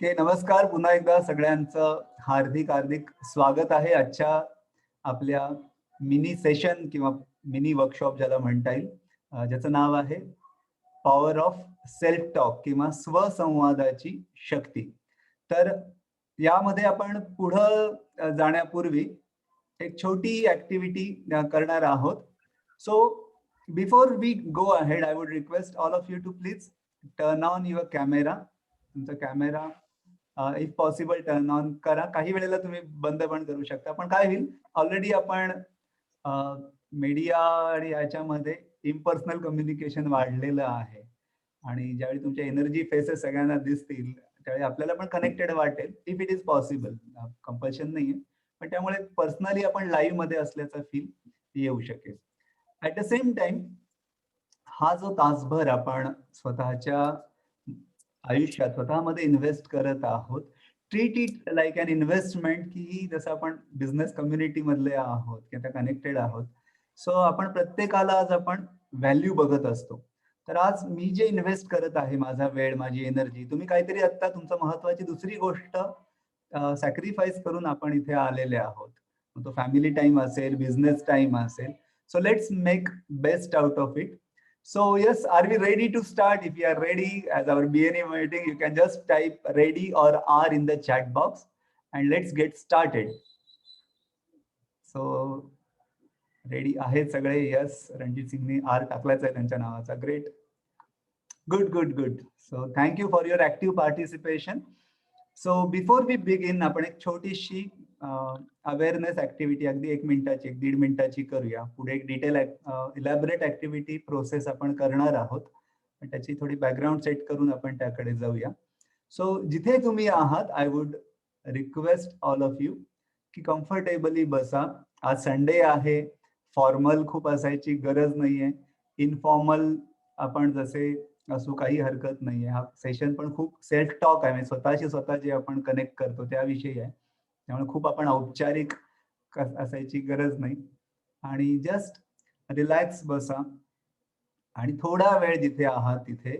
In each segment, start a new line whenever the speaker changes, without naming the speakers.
नमस्कार. पुन्हा एकदा सगळ्यांचं हार्दिक हार्दिक स्वागत आहे आजच्या आपल्या मिनी सेशन किंवा मिनी वर्कशॉप ज्याला म्हणता येईल, ज्याचं नाव आहे पॉवर ऑफ सेल्फ टॉक किंवा स्वसंवादाची शक्ती. तर यामध्ये आपण पुढं जाण्यापूर्वी एक छोटी ऍक्टिव्हिटी करणार आहोत. So before we go ahead, I would request all of you to please turn on your camera. तुमचा camera if possible turn on करा. काही वेळेला तुम्ही बंद पण करू शकता. पण काय होईल, ऑलरेडी आपण मीडिया आणि याच्यामध्ये इम्पर्सनल कम्युनिकेशन वाढलेलं आहे आणि ज्यावेळी तुमच्या एनर्जी फेसेस सगळ्यांना दिसतील त्यावेळी आपल्याला पण कनेक्टेड वाटेल. If it is possible, compulsion नाहीये, पण त्यामुळे पर्सनली आपण लाईव्ह मध्ये असल्याचा फील येऊ शकेल. ऍट द सेम टाइम हा जो तासभर आपण स्वतःच्या आयुष्यात स्वतःमध्ये इन्व्हेस्ट करत आहोत, treat it like an investment, की जसं आपण बिझनेस कम्युनिटी मधले आहोत किंवा कनेक्टेड आहोत. सो आपण प्रत्येकाला आज आपण व्हॅल्यू बघत असतो. तर आज मी जे इन्व्हेस्ट करत आहे, माझा वेळ, माझी एनर्जी, तुम्ही काहीतरी आता तुमचं महत्वाची दुसरी गोष्ट सॅक्रिफाईस करून आपण इथे आलेले आहोत. तो फॅमिली टाइम असेल, बिझनेस टाइम असेल. So let's make best out of it. So yes, are we ready to start? If you are ready, as our BNE meeting, you can just type ready or R in the chat box and let's get started. So ready आहेत सगळे? Yes, Ranjit सिंगने R टाकलाच आहे त्यांच्या नावाचा. Great. Good. So thank you for your active participation. So before we begin, आपण एक छोटीशी awareness activity अगदी 1 मिनिटाची, 1-1.5 मिनिटाची करूया. पुढे एक डिटेल इलॅबोरेट ऍक्टिव्हिटी प्रोसेस आपण करणार आहोत, पण त्याची थोडी बॅकग्राऊंड सेट करून आपण त्याकडे जाऊया. सो जिथे तुम्ही आहात, I would request all of you की कम्फर्टेबली बसा. आज संडे आहे, फॉर्मल खूप असायची गरज नाहीये. इनफॉर्मल आपण जसे असू काही हरकत नाहीये. हा सेशन पण खूप सेल्फ टॉक आहे, म्हणजे स्वतःशी स्वतः जे आपण कनेक्ट करतो त्याविषयी आहे. त्यामुळे खूप आपण औपचारिक असायची गरज नाही आणि जस्ट रिलॅक्स बसा आणि थोडा वेळ जिथे आहात तिथे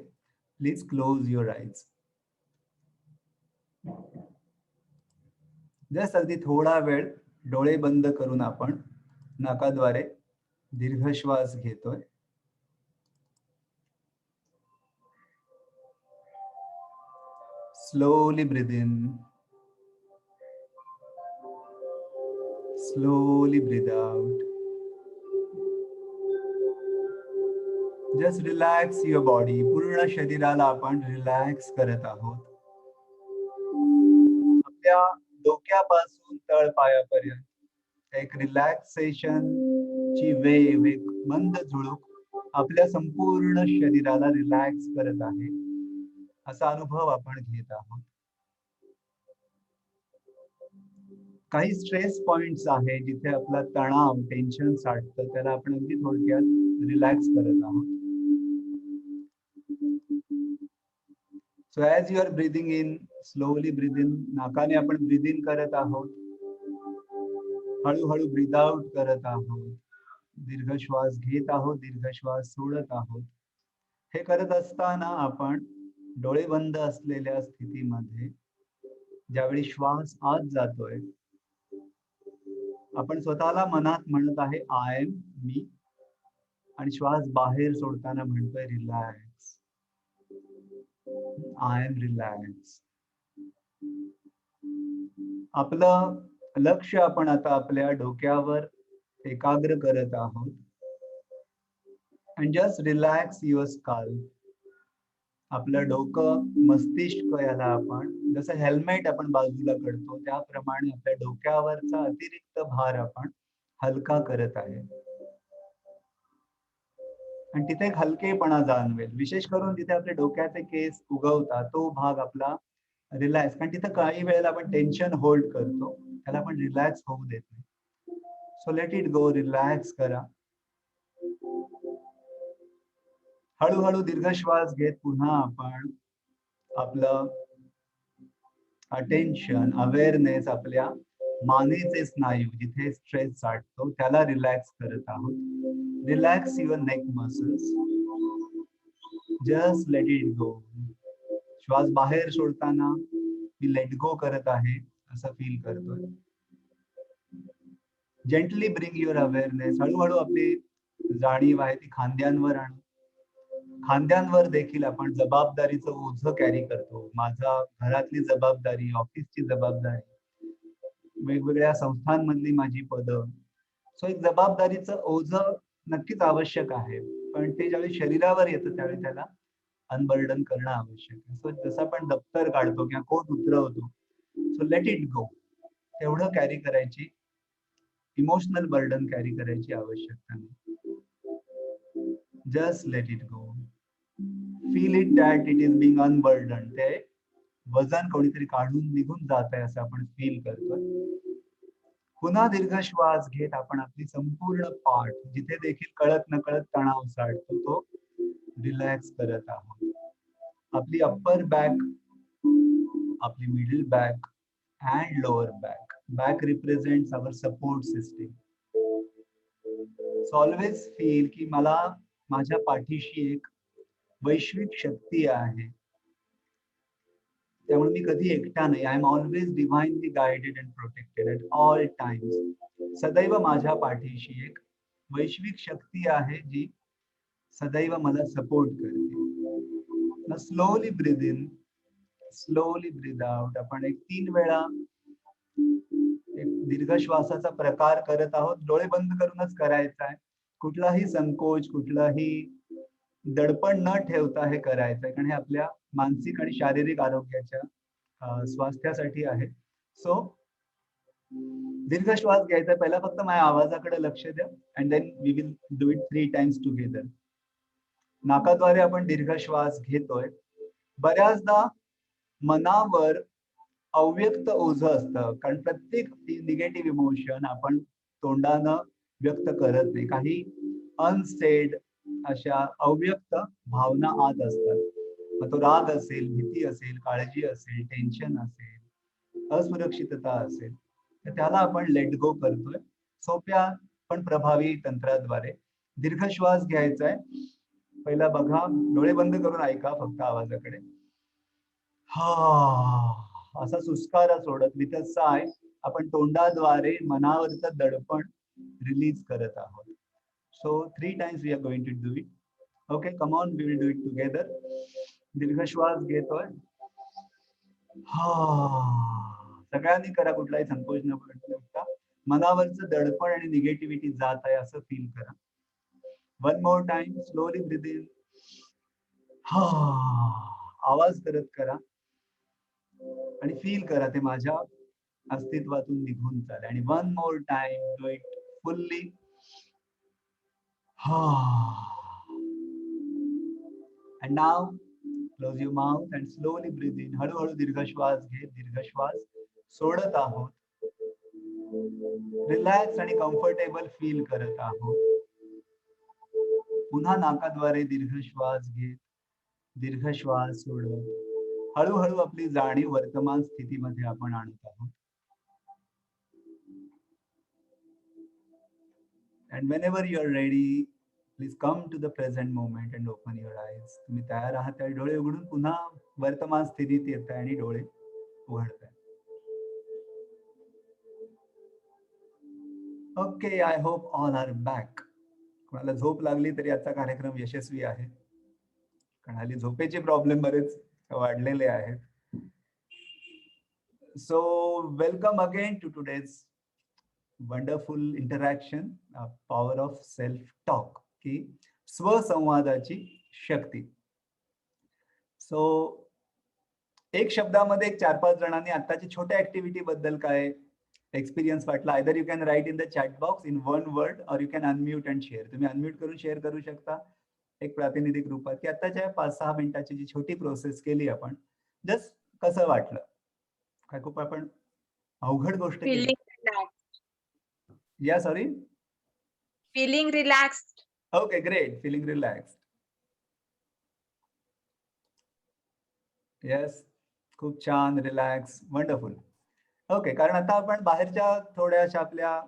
please close your eyes. Just अगदी थोडा वेळ डोळे बंद करून आपण नाकाद्वारे दीर्घ श्वास घेतोय. Slowly breathe in. Slowly breathe out. Just relax your body. पूर्ण शरीराला आपण रिलॅक्स करत आहोत. आपल्या डोक्यापासून तळपायापर्यंत एक रिलॅक्सेशन ची वेव, एक मंद झुळूक आपल्या संपूर्ण शरीराला रिलॅक्स करत आहे, असा अनुभव आपण घेत आहोत. काही स्ट्रेस पॉइंट्स आहे जिथे आपला तणाव, टेन्शन साठतं, त्याला आपण अगदी थोडक्यात रिलॅक्स करत आहोत. So as you are breathing in, slowly breathe in. नाकाने आपण ब्रीद इन करत आहोत, हळूहळू ब्रीद आउट करत आहोत. दीर्घ श्वास घेत आहोत, दीर्घ श्वास सोडत आहोत. हे करत असताना आपण डोळे बंद असलेल्या स्थितीमध्ये ज्यावेळी श्वास आत जातोय, आपण स्वतःला मनात म्हणत आहे आय एम मी, आणि श्वास बाहेर सोडताना म्हणतोय रिलॅक्स, आय एम रिलॅक्स. आपलं लक्ष आपण आता आपल्या डोक्यावर एकाग्र करत आहोत. And just relax your scalp. आपलं डोकं, मस्तिष्क, याला आपण जसं हेल्मेट आपण बाजूला करतो त्याप्रमाणे आपल्या डोक्यावरचा अतिरिक्त भार आपण हलका करत आहे. आणि तिथे एक हलकेपणा जाणवेल, विशेष करून जिथे आपले डोक्याचे केस उगवतात तो भाग आपला रिलॅक्स. कारण तिथे काही वेळेला आपण टेन्शन होल्ड करतो, त्याला आपण रिलॅक्स होऊ देत नाही. So let it go. Relax करा. हळूहळू दीर्घ श्वास घेत पुन्हा आपण आपलं अटेन्शन, अवेअरनेस आपल्या मानेचे स्नायू जिथे स्ट्रेस साठतो त्याला रिलॅक्स करत आहोत. Relax your neck muscles. Just let it गो. श्वास बाहेर सोडताना मी लेट गो करत आहे असं फील करतोय. जेंटली ब्रिंग युअर अवेअरनेस, हळूहळू आपली जाणीव आहे ती खांद्यांवर आणू. खांद्यांवर देखील आपण जबाबदारीचं ओझं कॅरी करतो. माझा घरातली जबाबदारी, ऑफिसची जबाबदारी, वेगवेगळ्या संस्थांमधली माझी पदं. सो एक जबाबदारीचं ओझं नक्कीच आवश्यक आहे. पण ते ज्यावेळी शरीरावर येतं त्यावेळी त्याला अनबर्डन करणं आवश्यक आहे. सो जसं आपण दप्तर काढतो किंवा कोट उतरवतो, सो लेट इट गो. तेवढं कॅरी करायची, इमोशनल बर्डन कॅरी करायची आवश्यकता नाही. Just let it go. Feel it that it is being unburden. ते वजन कोणीतरी काढून निघून जात आहे असं आपण फील करतोय. पुन्हा दीर्घ श्वास घेत आपण आपली संपूर्ण पाठ, जिथे देखील कळत नकळत तणाव साठतो, तो रिलॅक्स करत आहोत. आपली अप्पर बॅक, आपली middle back and lower back. Back represents our support system. So always feel की मला माझ्या पाठीशी एक वैश्विक शक्ती आहे. त्यामुळे मी कधी एकटा नाही. I am always divinely guided and protected at all times. सदैव माझ्या पाठीशी एक वैश्विक शक्ती आहे जी सदैव मला सपोर्ट करते. Slowly breathe in, slowly breathe out. आपण एक 3 वेळा एक दीर्घ श्वासाचा प्रकार करत आहोत. डोळे बंद करूनच करायचा आहे. कुठलाही संकोच, कुठलाही दडपण न ठेवता हे करायचंय, कारण हे आपल्या मानसिक आणि शारीरिक आरोग्याच्या स्वास्थ्यासाठी आहे. सो दीर्घ श्वास घ्यायचा. पहिला फक्त माझ्या आवाजाकडे लक्ष द्या and then we will do it 3 times together. नाकाद्वारे आपण दीर्घ श्वास घेतोय. बऱ्याचदा मनावर अव्यक्त ओझं असतं, कारण प्रत्येक निगेटिव्ह इमोशन आपण तोंडानं व्यक्त करत नाही. काही अनसेड अशा अव्यक्त भावना आत असतात. मग तो राग असेल, भीती असेल, काळजी असेल, टेन्शन असेल, असुरक्षितता असेल, तर त्याला आपण लेट गो करतोय सोप्या पण प्रभावी तंत्राद्वारे. दीर्घ श्वास घ्यायचा आहे. पहिला बघा, डोळे बंद करून ऐका फक्त आवाजाकडे. हा, असा सुस्कारा सोडत विथ अ साय आपण तोंडाद्वारे मनावरचं दडपण रिलीज करत आहोत. So 3 times we are going to do it. Okay, come on, we will do it together. दीर्घ श्वास घेतोय. हा, सगळ्यांनी करा, कुठलाही संकोच न करता. मनावरचं दडपण आणि निगेटिव्हिटी जात आहे असं फील करा. One more time, slowly breathe in. हा, आवाज करत करा आणि फील करा ते माझ्या अस्तित्वातून निघून चालले. आणि one more time, do it fully. And now close your mouth and slowly breathe in. हळूहळू दीर्घ श्वास घेत दीर्घ श्वास सोडत आहोत. रिलॅक्स आणि कम्फर्टेबल फील करत आहोत. पुन्हा नाकाद्वारे दीर्घ श्वास घेत दीर्घ श्वास सोडत हळूहळू आपली जाणीव वर्तमान स्थितीमध्ये आपण आणत आहोत. And whenever you are ready, please come to the present moment and open your eyes. तुम्ही तयार आहात तर डोळे उघडून पुन्हा वर्तमान स्थितीत येताय आणि डोळे उघडताय. Okay, I hope all are back. कोणाला झोप लागली तरी आजचा कार्यक्रम यशस्वी आहे, कारण हल्ली झोपेचे प्रॉब्लेम बरेच वाढलेले आहेत. So welcome again to today's wonderful interaction, power of self talk, की स्वसंवादाची शक्ती. सो एक शब्दामध्ये एक 4-5 जणांनी आताची छोट्या ऍक्टिव्हिटी बद्दल काय एक्सपिरियन्स वाटला. Either you can write in the chat box in 1 word और you can unmute and share. तुम्ही अनम्यूट करून शेअर करू शकता एक प्रातिनिधिक रूपात, की आताच्या 5-6 मिनिटाची जी छोटी प्रोसेस केली आपण, जस्ट कसं वाटलं. काय खूप आपण अवघड गोष्ट केली. या sorry,
feeling relaxed.
Okay, great. Feeling relaxed. Yes, खूप छान. Relax, wonderful. ओके, कारण आता आपण बाहेरच्या थोड्याशा आपल्या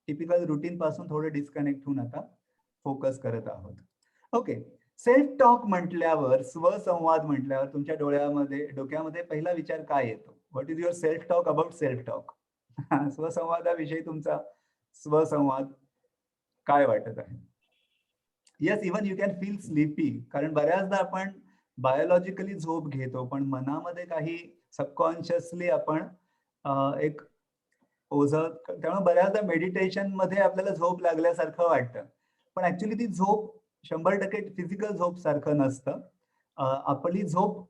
टिपिकल रुटीन पासून थोडे डिस्कनेक्ट होऊन आता फोकस करत आहोत. ओके, सेल्फ टॉक म्हटल्यावर, स्वसंवाद म्हटल्यावर तुमच्या डोक्यामध्ये पहिला विचार काय येतो? What is your self talk about self talk. स्वसंवादाविषयी तुमचा स्वसंवाद काय वाटत आहे. Yes, even you can feel sleepy, कारण बऱ्याचदा आपण बायोलॉजिकली झोप घेतो, पण मनामध्ये काही सबकॉन्शियसली आपण एक ओझं, त्यामुळे बऱ्याचदा मेडिटेशन मध्ये आपल्याला झोप लागल्यासारखं वाटतं, पण ऍक्च्युली ती झोप 100% फिजिकल झोप सारखं नसतं. आपली झोप,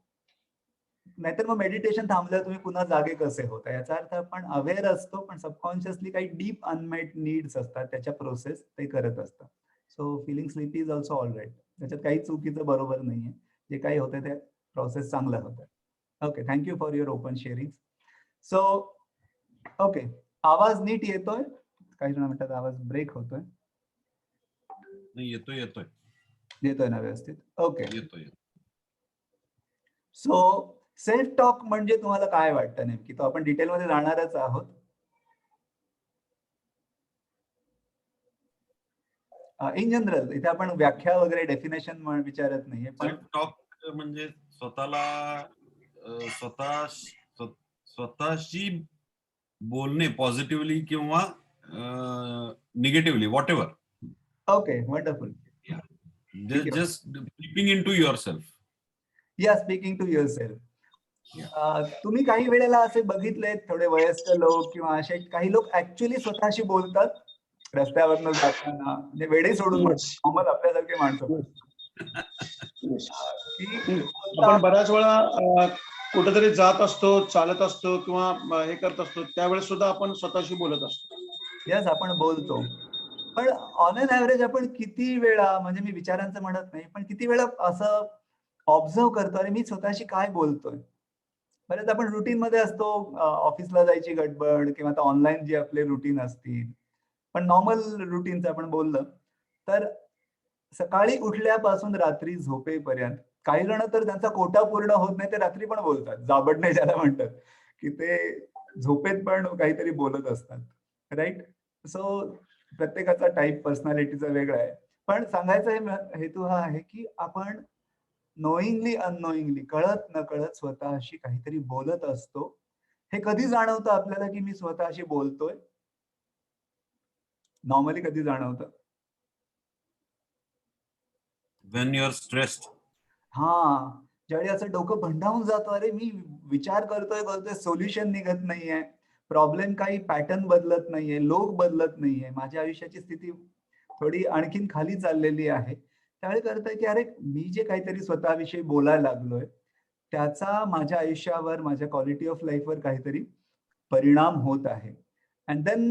नाहीतर मग मेडिटेशन थांबल्यावर तुम्ही पुन्हा जागे कसे होता, याचा अर्थ आपण अवेअर असतो, पण सबकॉन्शियसली काही डीप अनमेट नीड्स असतात, त्याच्या प्रोसेस ते करत असतात. So feeling sleepy is also all right. त्याच्यात काही चुकीचं बरोबर नाहीये, जे काही होतं ते प्रोसेस चांगलं होतं. Okay, thank you for your open sharing. So okay, आवाज नीट येतोय? काही जण म्हणतात आवाज ब्रेक होतोय.
येतोय येतोय
येतोय ना व्यवस्थित? ओके.
येतोय.
सो सेल्फ टॉक म्हणजे तुम्हाला काय वाटतं नेमकी? तो आपण डिटेलमध्ये जाणारच आहोत. इन जनरल इथे आपण व्याख्या वगैरे डेफिनेशन विचारत नाहीये, पण
सेल्फ टॉक म्हणजे स्वतःला स्वतःशी बोलणे पॉझिटिव्हली किंवा negatively, whatever.
Okay, wonderful.
Just speaking into yourself.
Yeah, speaking to yourself. तुम्ही काही वेळेला असे बघितले, थोडे वयस्क लोक किंवा असे काही लोक ऍक्च्युली स्वतःशी बोलतात रस्त्यावरनं जाताना, म्हणजे वेडे सोडून नॉर्मल आपल्यासारखे माणसं, की
आपण बऱ्याच वेळा कुठेतरी जात असतो, चालत असतो किंवा हे करत असतो, त्यावेळेस सुद्धा आपण स्वतःशी बोलत असतो.
यस, आपण बोलतो, पण ऑन एन ऍव्हरेज आपण किती वेळा, म्हणजे मी विचारांचं म्हणत नाही, पण किती वेळा असं ऑब्झर्व करतो, अरे मी स्वतःशी काय बोलतोय. बरेच आपण रुटीन मध्ये असतो, ऑफिसला जायची गडबड किंवा आता ऑनलाईन जे आपले रुटीन असतील, पण नॉर्मल रुटीनचं आपण बोललं तर सकाळी उठल्यापासून रात्री झोपेपर्यंत काही जण तर त्यांचा कोटा पूर्ण होत नाही ते रात्री पण बोलतात, जाबडणे ज्याला म्हणतात, की ते झोपेत पण काहीतरी बोलत असतात, राईट. सो प्रत्येकाचा टाईप पर्सनॅलिटीचा वेगळा आहे, पण सांगायचा हेतू हा आहे की आपण नोईंगली अननोईंगली, कळत न कळत स्वतःशी काहीतरी बोलत असतो. हे कधी जाणवतं आपल्याला की मी स्वतःशी बोलतोय? नॉर्मली कधी जाणवतं?
When you're stressed.
हा, ज्यावेळी असं डोकं भंडावून जातं, अरे मी विचार करतोय, सोल्युशन निघत नाहीये, प्रॉब्लेम काही पॅटर्न बदलत नाहीये, लोक बदलत नाहीये, माझ्या आयुष्याची स्थिती थोडी आणखीन खाली चाललेली आहे. त्यावेळी कळतंय की अरे मी जे काहीतरी स्वतःविषयी बोलायला लागलोय त्याचा माझ्या आयुष्यावर, माझ्या क्वालिटी ऑफ लाईफवर काहीतरी परिणाम होत आहे. अँड देन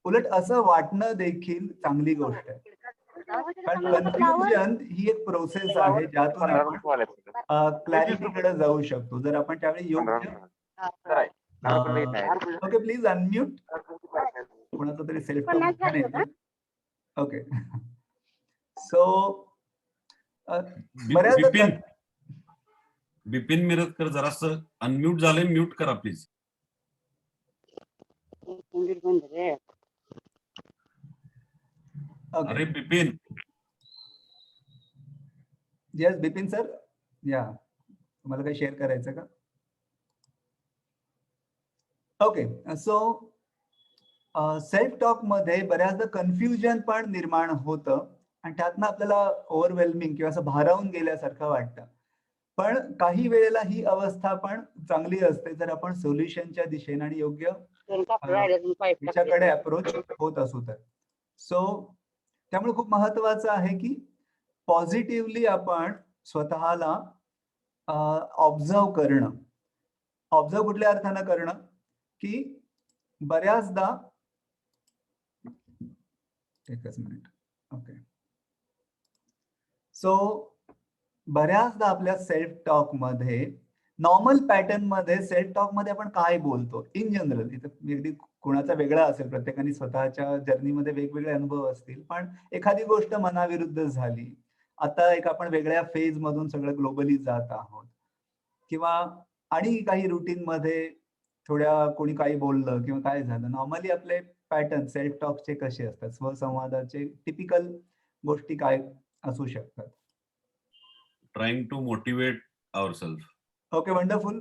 उलट असं वाटणं देखील चांगली गोष्ट आहे. पण कन्फ्युजन ही एक प्रोसेस आहे ज्यातून आपण क्लॅरिटीकडे जाऊ शकतो, जर आपण त्यावेळी योग्य. Okay, please unmute. कोणाचा तरी सेल्फ टॉक. ओके, सो बऱ्याचदा
बिपिन मिरजकर जरासं अनम्यूट झाले, म्यूट करा प्लीज. अरे बिपिन.
येस बिपिन सर, या तुम्हाला काही शेअर करायचं का? ओके, सो सेल्फ टॉक मध्ये बऱ्याचदा कन्फ्युजन पण निर्माण होतं आणि त्यातनं आपल्याला ओव्हरवेल्मिंग किंवा असं भारावून गेल्यासारखं वाटतं. पण काही वेळेला ही अवस्था पण चांगली असते जर आपण सोल्युशनच्या दिशेने आणि योग्य त्याच्याकडे अप्रोच होत असू तर. सो त्यामुळे खूप महत्वाचं आहे की पॉझिटिव्हली आपण स्वतःला ऑब्झर्व करणं. ऑब्झर्व कुठल्या अर्थानं करणं की बऱ्याचदा, एकच मिनिट. ओके, सो बऱ्याचदा आपल्या सेल्फ टॉक मध्ये, नॉर्मल पॅटर्न मध्ये सेल्फ टॉक मध्ये आपण काय बोलतो इन जनरल, इथं अगदी कोणाचा वेगळा असेल, प्रत्येकाने स्वतःच्या जर्नीमध्ये वेगवेगळे अनुभव असतील, पण एखादी गोष्ट मनाविरुद्ध झाली, आता एक आपण वेगळ्या फेज मधून सगळं ग्लोबली जात आहोत, किंवा आणि काही रुटीन मध्ये थोड्या कोणी काही बोललं किंवा काय झालं, नॉर्मली आपले पॅटर्न सेल्फ टॉकचे कसे असतात, स्वसंवादाचे टिपिकल गोष्टी काय असू शकतात?
Trying to motivate ourselves.
Okay, wonderful.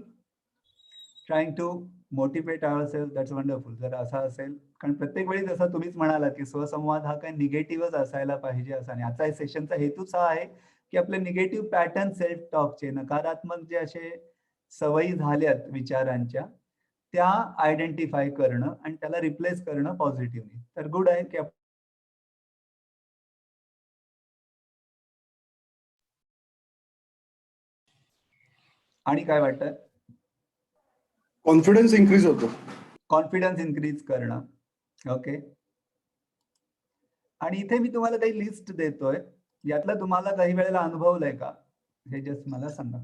Trying to motivate ourself, that's wonderful. जर असं असेल, कारण प्रत्येक वेळी जसं तुम्हीच म्हणालात की स्वसंवाद हा काही निगेटिव्हच असायला पाहिजे असा नाही. आजचा सेशनचा हेतूच हा आहे की आपले निगेटिव्ह पॅटर्न सेल्फ टॉकचे, नकारात्मक जे असे सवयी झाल्यात विचारांच्या, त्या आयडेंटिफाय करणं आणि त्याला रिप्लेस करणं पॉझिटिव्हली. तर गुड आहे की आणि काय वाटतं?
कॉन्फिडन्स इन्क्रीज होतो.
कॉन्फिडन्स इन्क्रीज करणं. ओके. आणि इथे मी तुम्हाला काही लिस्ट देतोय, यातलं तुम्हाला काही वेळेला अनुभवलंय का हे जस्ट मला सांगा.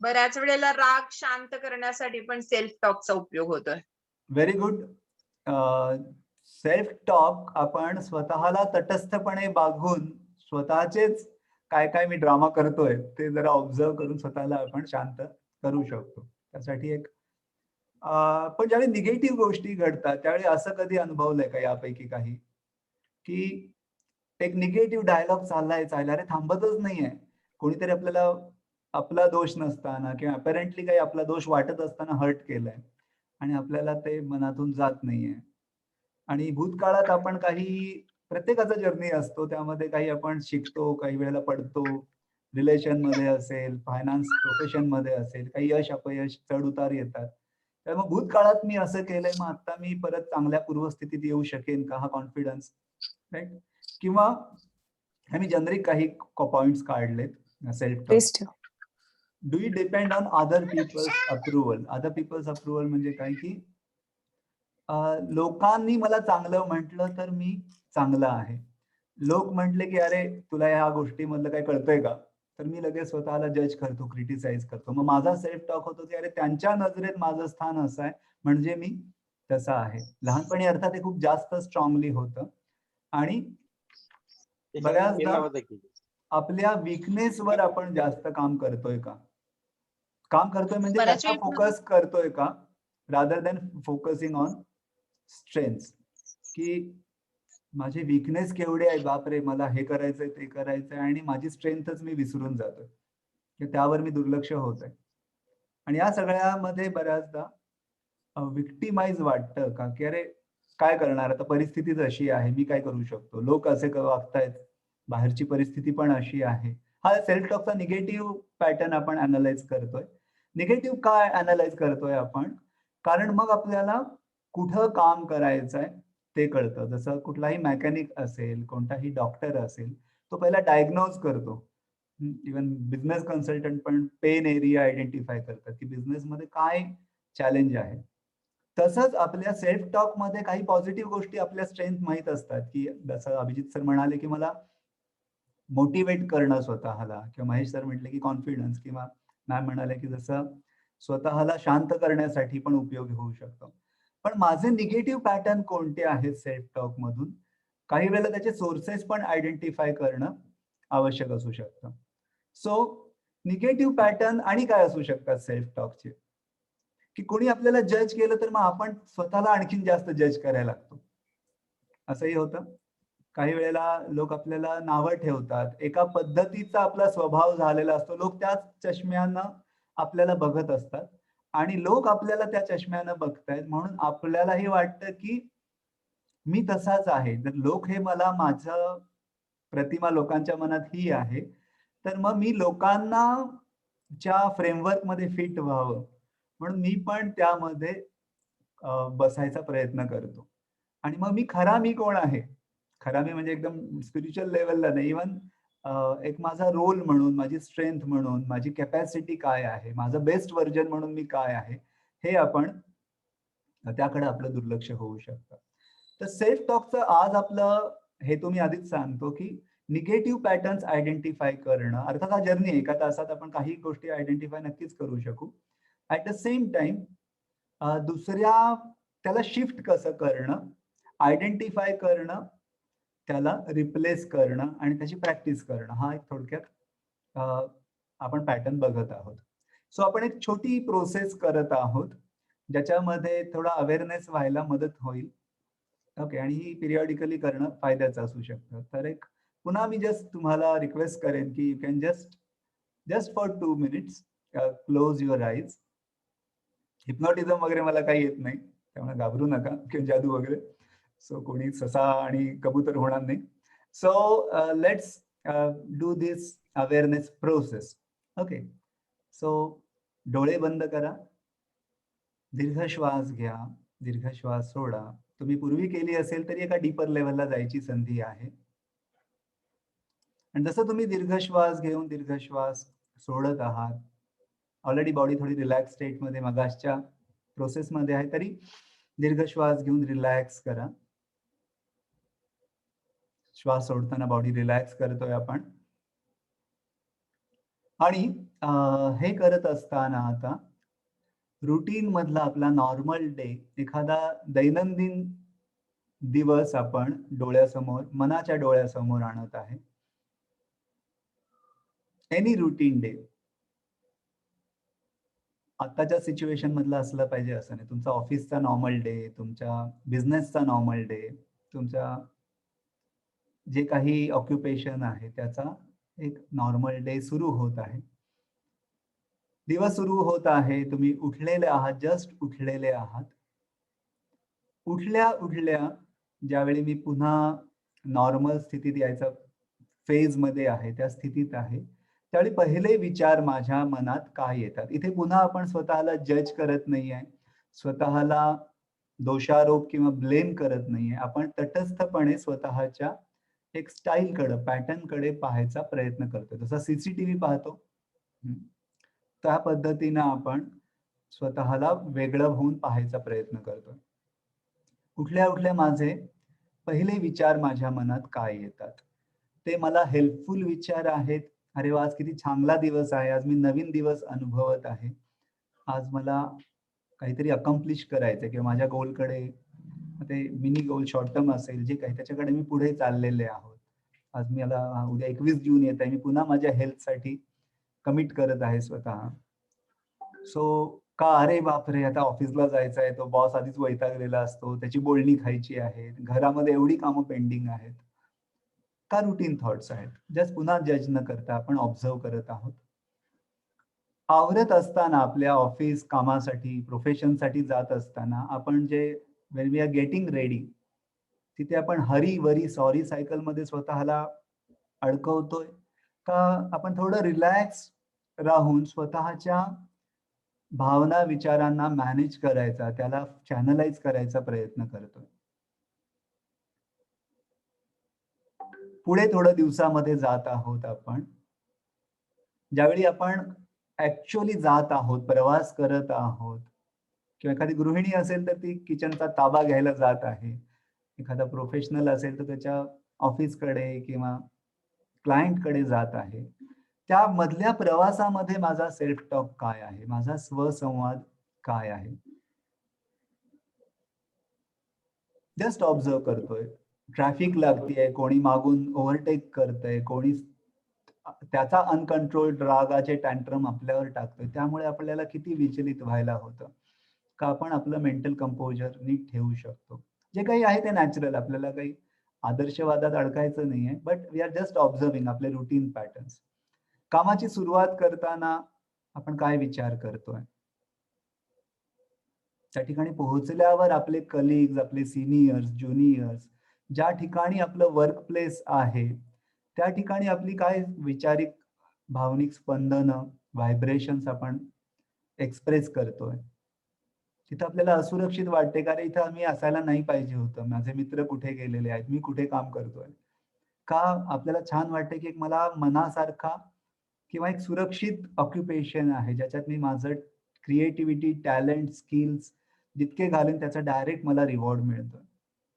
बऱ्याच वेळेला राग शांत करण्यासाठी पण सेल्फ टॉकचा उपयोग होतोय.
Very good. सेल्फ टॉक आपण स्वतःला तटस्थपणे बघून स्वतःचेच काय काय मी ड्रामा करतोय ते जरा ऑब्झर्व करून स्वतःला आपण शांत करू शकतो. त्यासाठी एक पण ज्यावेळी निगेटिव्ह गोष्टी घडतात त्यावेळी असं कधी अनुभवलंय का यापैकी काही, की एक निगेटिव्ह डायलॉग चाललाय अरे थांबतच नाहीये, कोणीतरी आपल्याला आपला दोष नसताना किंवा अपॅरेंटली काही आपला दोष वाटत असताना हर्ट केलाय आणि आपल्याला ते मनातून जात नाहीये. आणि भूतकाळात आपण काही, प्रत्येकाचा जर्नी असतो, त्यामध्ये काही आपण शिकतो, काही वेळेला पडतो, रिलेशन मध्ये असेल, फायनान्स प्रोफेशन मध्ये असेल, काही यश अपयश चढ उतार येतात. तर मग भूतकाळात मी असं केलंय, मग आता मी परत चांगल्या पूर्वस्थितीत येऊ शकेन का, हा कॉन्फिडन्स, राईट? किंवा हे मी जनरिक काही पॉइंट्स काढलेत self talk. Do you depend on other people's approval? Other people's approval म्हणजे काय, की लोकांनी मला चांगलं म्हटलं तर मी चांगला आहे. लोक म्हटले की अरे तुला ह्या गोष्टीमधलं काय कळतंय का, तर मी लगेच स्वतःला जज करतो, क्रिटिसाइज करतो. मग माझा सेल्फ टॉक होतो की अरे त्यांच्या नजरेत माझं स्थान असं आहे म्हणजे मी तसा आहे. लहानपणी अर्थात हे खूप जास्त स्ट्रॉंगली होतं. आणि बऱ्याचदा आपल्या वीकनेसवर आपण जास्त काम करतोय का, काम करतोय म्हणजे
बऱ्याच
त्याचा
वेळेला
फोकस करतोय का, rather than focusing on strengths, की माझे वीकनेस केवढे आहेत, बापरे मला हे करायचंय ते करायचंय, आणि माझी स्ट्रेंथच मी विसरून जातोय, की त्यावर मी दुर्लक्ष होत आहे. आणि या सगळ्यामध्ये बऱ्याचदा विक्टिमाइज वाटतं का, की अरे काय करणार आता, परिस्थितीच अशी आहे, मी काय करू शकतो, लोक असे वागतायत, बाहेरची परिस्थिती पण अशी आहे. हा सेल्फ टॉकचा निगेटिव्ह पॅटर्न आपण अनालाइज करतोय. निगेटिव्ह काय अनालाइज करतोय आपण, कारण मग आपल्याला कुठं काम करायचंय ते कळतं. जसं कुठलाही मेकॅनिक असेल, कोणताही डॉक्टर असेल, तो पहिला डायग्नोज करतो. इव्हन बिझनेस कन्सल्टंट पण पेन एरिया आयडेंटिफाय करतात, की बिझनेसमध्ये काय चॅलेंज आहे. तसंच आपल्या सेल्फ टॉक मध्ये काही पॉझिटिव्ह गोष्टी आपल्या स्ट्रेंथ माहीत असतात, की जसं अभिजित सर म्हणाले की मला मोटिवेट करणं स्वतःला, किंवा महेश सर म्हटले की कॉन्फिडन्स, किंवा मॅम म्हणाले की जसं स्वतःला शांत करण्यासाठी पण उपयोगी होऊ शकतो. पण माझे निगेटिव्ह पॅटर्न कोणते आहेत सेल्फ टॉक मधून, काही वेळेला त्याचे सोर्सेस पण आयडेंटिफाय करणं आवश्यक असू शकतं. सो निगेटिव्ह पॅटर्न आणि काय असू शकतात सेल्फ टॉकचे, की कोणी आपल्याला जज केलं तर मग आपण स्वतःला आणखीन जास्त जज करायला लागतो, असंही होतं. काही वेळेला लोक आपल्याला नावं ठेवतात, एका पद्धतीचा आपला स्वभाव झालेला असतो, लोक त्याच चष्म्यानं आपल्याला बघत असतात आणि लोक आपल्याला त्या चष्म्यानं बघतायत म्हणून आपल्यालाही वाटतं की मी तसाच आहे. जर लोक हे मला, माझं प्रतिमा लोकांच्या मनात ही आहे, तर मग मी लोकांना च्या फ्रेमवर्क मध्ये फिट व्हावं म्हणून मी पण त्यामध्ये बसायचा प्रयत्न करतो. आणि मग मी कोण आहे, खरा मी म्हणजे एकदम स्पिरिच्युअल लेवलला नाही, इव्हन एक माझा रोल म्हणून, माझी स्ट्रेंथ म्हणून, माझी कॅपॅसिटी काय आहे, माझं बेस्ट व्हर्जन म्हणून मी काय आहे, हे आपण त्याकडे आपलं दुर्लक्ष होऊ शकतं. तर सेल्फ टॉकचं आज आपलं हे तुम्ही आधीच सांगतो की निगेटिव्ह पॅटर्न्स आयडेंटिफाय करणं, अर्थात हा जर्नी आहे, एका तासात आपण काही गोष्टी आयडेंटिफाय नक्कीच करू शकू. ऍट द सेम टाइम दुसऱ्या त्याला शिफ्ट कसं करणं, आयडेंटिफाय करणं, त्याला रिप्लेस करणं आणि त्याची प्रॅक्टिस करणं, हा एक थोडक्यात आपण पॅटर्न बघत आहोत. सो आपण एक छोटी प्रोसेस करत आहोत ज्याच्यामध्ये थोडा अवेअरनेस व्हायला मदत होईल. ओके. आणि ही पिरियॉडिकली करणं फायद्याचं असू शकतं. तर एक पुन्हा मी जस्ट तुम्हाला रिक्वेस्ट करेन की you can just for 2 minutes close your eyes. Hypnotism वगैरे मला काही येत नाही, त्यामुळे घाबरू नका किंवा जादू वगैरे. सो कोणी ससा आणि कबूतर होणार नाही. So let's do this awareness process. Okay, so डोळे बंद करा, दीर्घ श्वास घ्या, दीर्घ श्वास सोडा. तुम्ही पूर्वी केली असेल तरी एका डीपर लेवलला जायची संधी आहे. आणि जसं तुम्ही दीर्घ श्वास घेऊन दीर्घ श्वास सोडत आहात, ऑलरेडी बॉडी थोडी रिलॅक्स स्टेटमध्ये मगासच्या प्रोसेसमध्ये आहे, तरी दीर्घ श्वास घेऊन रिलॅक्स करा. श्वास सोडताना बॉडी रिलॅक्स करतोय आपण. आणि हे करत असताना आता रुटीन मधला आपला नॉर्मल डे, एखादा दैनंदिन दिवस आपण डोळ्यासमोर, मनाच्या डोळ्यासमोर आणत आहे. एनी रुटीन डे आताच्या सिच्युएशन मधला असला पाहिजे असं नाही. तुमचा ऑफिसचा नॉर्मल डे, तुमच्या बिझनेसचा नॉर्मल डे, तुमच्या जे काही ऑक्युपेशन आहे त्याचा एक नॉर्मल डे सुरू होत आहे. दिवस सुरू होत आहे, तुम्ही उठलेले आहात, जस्ट उठलेले आहात. उठल्या उठल्या ज्यावेळी मी पुन्हा नॉर्मल स्थितीत यायचा फेज मध्ये आहे, त्या स्थितीत आहे, त्यावेळी पहिले विचार माझ्या मनात काय येतात. इथे पुन्हा आपण स्वतःला जज करत नाहीये, स्वतःला दोषारोप किंवा ब्लेम करत नाहीये. आपण तटस्थपणे स्वतःच्या एक स्टाईलकडे, पॅटर्नकडे पाहायचा प्रयत्न करतोय. जसा सीसीटीव्ही पाहतो त्या पद्धतीनं आपण स्वतःला वेगळं होऊन पाहायचा प्रयत्न करतोय. उठल्या उठल्या माझे पहिले विचार माझ्या मनात काय येतात, ते मला हेल्पफुल विचार आहेत. अरे वा, आज किती चांगला दिवस आहे, आज मी नवीन दिवस अनुभवत आहे, आज मला काहीतरी अकम्प्लिश करायचंय किंवा माझ्या गोलकडे, ते मिनी गोल शॉर्ट टर्म असेल जे काही, त्याच्याकडे मी पुढे चाललेले आहोत. आज मला उद्या 21 जून येत आहे, मी पुन्हा माझ्या हेल्थसाठी कमिट करत आहे स्वतः. सो का, अरे बापरे, आता ऑफिसला जायचं आहे, तो बॉस आधीच वैतागलेला असतो, त्याची बोलणी खायची आहे, घरामध्ये एवढी कामं पेंडिंग आहेत. का रुटीन थॉट्स आहेत. जस्ट पुन्हा जज न करता आपण ऑब्झर्व करत आहोत. आवरत असताना आपल्या ऑफिस कामासाठी, प्रोफेशनसाठी जात असताना आपण जे when we are getting ready, तिथे आपण हरी वरी सॉरी सायकल मध्ये स्वतःला अडकवतोय का आपण थोडं रिलॅक्स राहून स्वतःच्या भावना विचारांना मॅनेज करायचा, त्याला चॅनलाइज करायचा प्रयत्न करतोय. पुढे थोडं दिवसामध्ये जात आहोत आपण. ज्यावेळी आपण ऍक्च्युअली जात आहोत, प्रवास करत आहोत, किंवा एखादी गृहिणी असेल तर ती किचनचा ताबा घ्यायला जात आहे, एखादा प्रोफेशनल असेल तर त्याच्या ऑफिसकडे किंवा क्लायंटकडे जात आहे. त्या मधल्या प्रवासामध्ये माझा सेल्फ टॉक काय आहे, माझा स्वसंवाद काय आहे, जस्ट ऑब्झर्व करतोय. ट्रॅफिक लागतीये, कोणी मागून ओव्हरटेक करतंय, कोणी त्याचा अनकंट्रोल्ड रागाचे टँट्रम आपल्यावर टाकतोय, त्यामुळे आपल्याला किती विचलित व्हायला होतं. का आपण आपलं मेंटल कंपोजर नीट ठेवू शकतो. जे काही आहे ते नॅचरल, आपल्याला काही आदर्शवादात अडकायचं नाहीये, but we are just observing आपले रुटीन पॅटर्न्स. कामाची सुरुवात करताना आपण काय विचार करतोय, त्या ठिकाणी पोहोचल्यावर आपले कलिग्स, आपले सिनियर्स, ज्युनियर्स, ज्या ठिकाणी आपलं वर्क प्लेस आहे त्या ठिकाणी आपली काय वैचारिक भावनिक स्पंदनं, व्हायब्रेशन्स आपण एक्सप्रेस करतोय. तिथं आपल्याला असुरक्षित वाटते का, रे इथं मी असायला नाही पाहिजे होतं, माझे मित्र कुठे गेलेले आहेत, मी कुठे काम करतोय. का आपल्याला छान वाटते की एक मला मनासारखा किंवा एक सुरक्षित ऑक्युपेशन आहे, ज्याच्यात मी माझं क्रिएटिव्हिटी, टॅलेंट, स्किल्स जितके घालेन त्याचा डायरेक्ट मला रिवॉर्ड मिळतोय,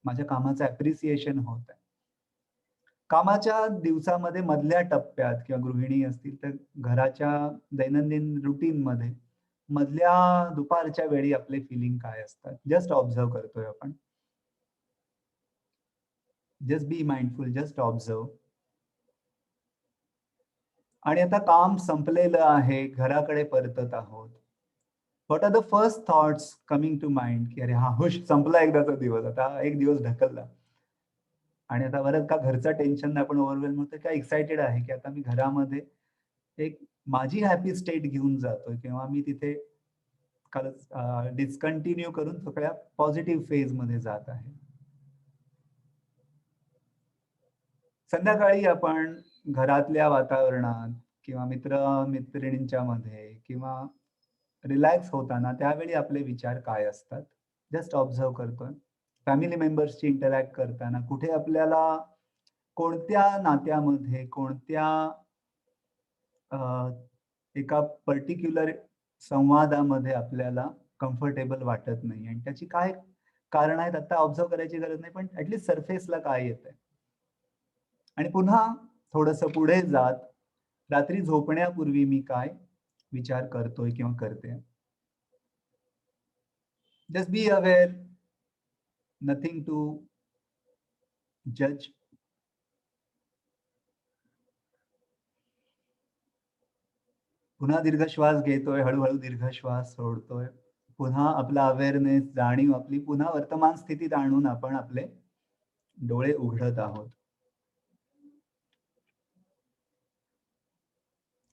माझ्या कामाचं अप्रिसिएशन होत आहे. कामाच्या दिवसामध्ये मधल्या टप्प्यात किंवा गृहिणी असतील तर घराच्या दैनंदिन रुटीन मध्ये मधल्या दुपारच्या वेळी आपले फिलिंग काय असतात, जस्ट ऑब्झर्व करतोय आपण. Just be mindful, just observe. आणि आता काम संपलेलं आहे, घराकडे परतत आहोत. What are the first thoughts coming to mind, की अरे हा हुश, संपला एकदाचा दिवस, आता एक दिवस ढकलला. आणि आता बरं का घरचं टेन्शन आपण ओव्हरवेल्म होतं, काय एक्साइटेड आहे की आता मी घरामध्ये एक माझी हॅपी स्टेट घेऊन जातोय किंवा मी तिथे डिस्कंटिन्यू करून सगळ्या पॉझिटिव्ह फेज मध्ये जात आहे. संध्याकाळी आपण घरातल्या वातावरणात किंवा मित्र-मैत्रिणींच्या मध्ये किंवा रिलॅक्स होताना त्यावेळी आपले विचार काय असतात, जस्ट ऑब्झर्व करतोय. फॅमिली मेंबर्सची इंटरॅक्ट करताना कुठे आपल्याला कोणत्या नात्यामध्ये कोणत्या एका पर्टिक्युलर संवादामध्ये आपल्याला कम्फर्टेबल वाटत नाही आणि त्याची काय कारण आहेत आता ऑब्झर्व करायची गरज नाही, पण ऍटलीस्ट सरफेसला काय येतंय. आणि पुन्हा थोडस पुढे जात रात्री झोपण्यापूर्वी मी काय विचार करतोय किंवा करते. Just be aware, nothing to जज. पुन्हा दीर्घ श्वास घेतोय, हळूहळू दीर्घ श्वास सोडतोय. पुन्हा आपला अवेअरनेस, जाणीव आपली पुन्हा वर्तमान स्थितीत आणून आपण आपले डोळे उघडत आहोत.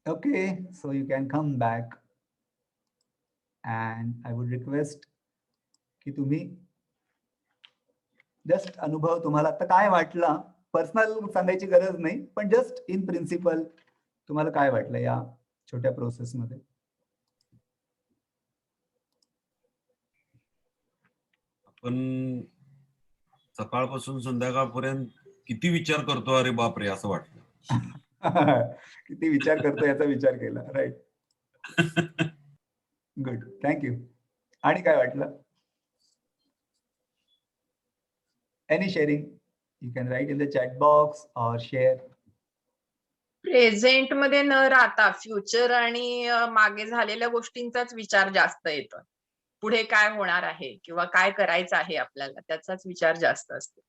Okay, so you can come back and I would request की तुम्ही जस्ट अनुभव तुम्हाला आता काय वाटलं, पर्सनल सांगायची गरज नाही, पण जस्ट इन प्रिन्सिपल तुम्हाला काय वाटलं या छोट्या प्रोसेस मध्ये.
आपण सकाळपासून संध्याकाळपर्यंत किती विचार करतो, अरे बापरे असं वाटतं.
किती विचार करतो याचा विचार केला. राईट. Good, thank you. आणि काय वाटलं? Any sharing you can write in the chat box और शेअर.
प्रेझेंट मध्ये न राहता फ्युचर आणि मागे झालेल्या गोष्टींचाच विचार जास्त येतो. पुढे काय होणार आहे किंवा काय करायचं आहे आपल्याला त्याचाच विचार जास्त असतो.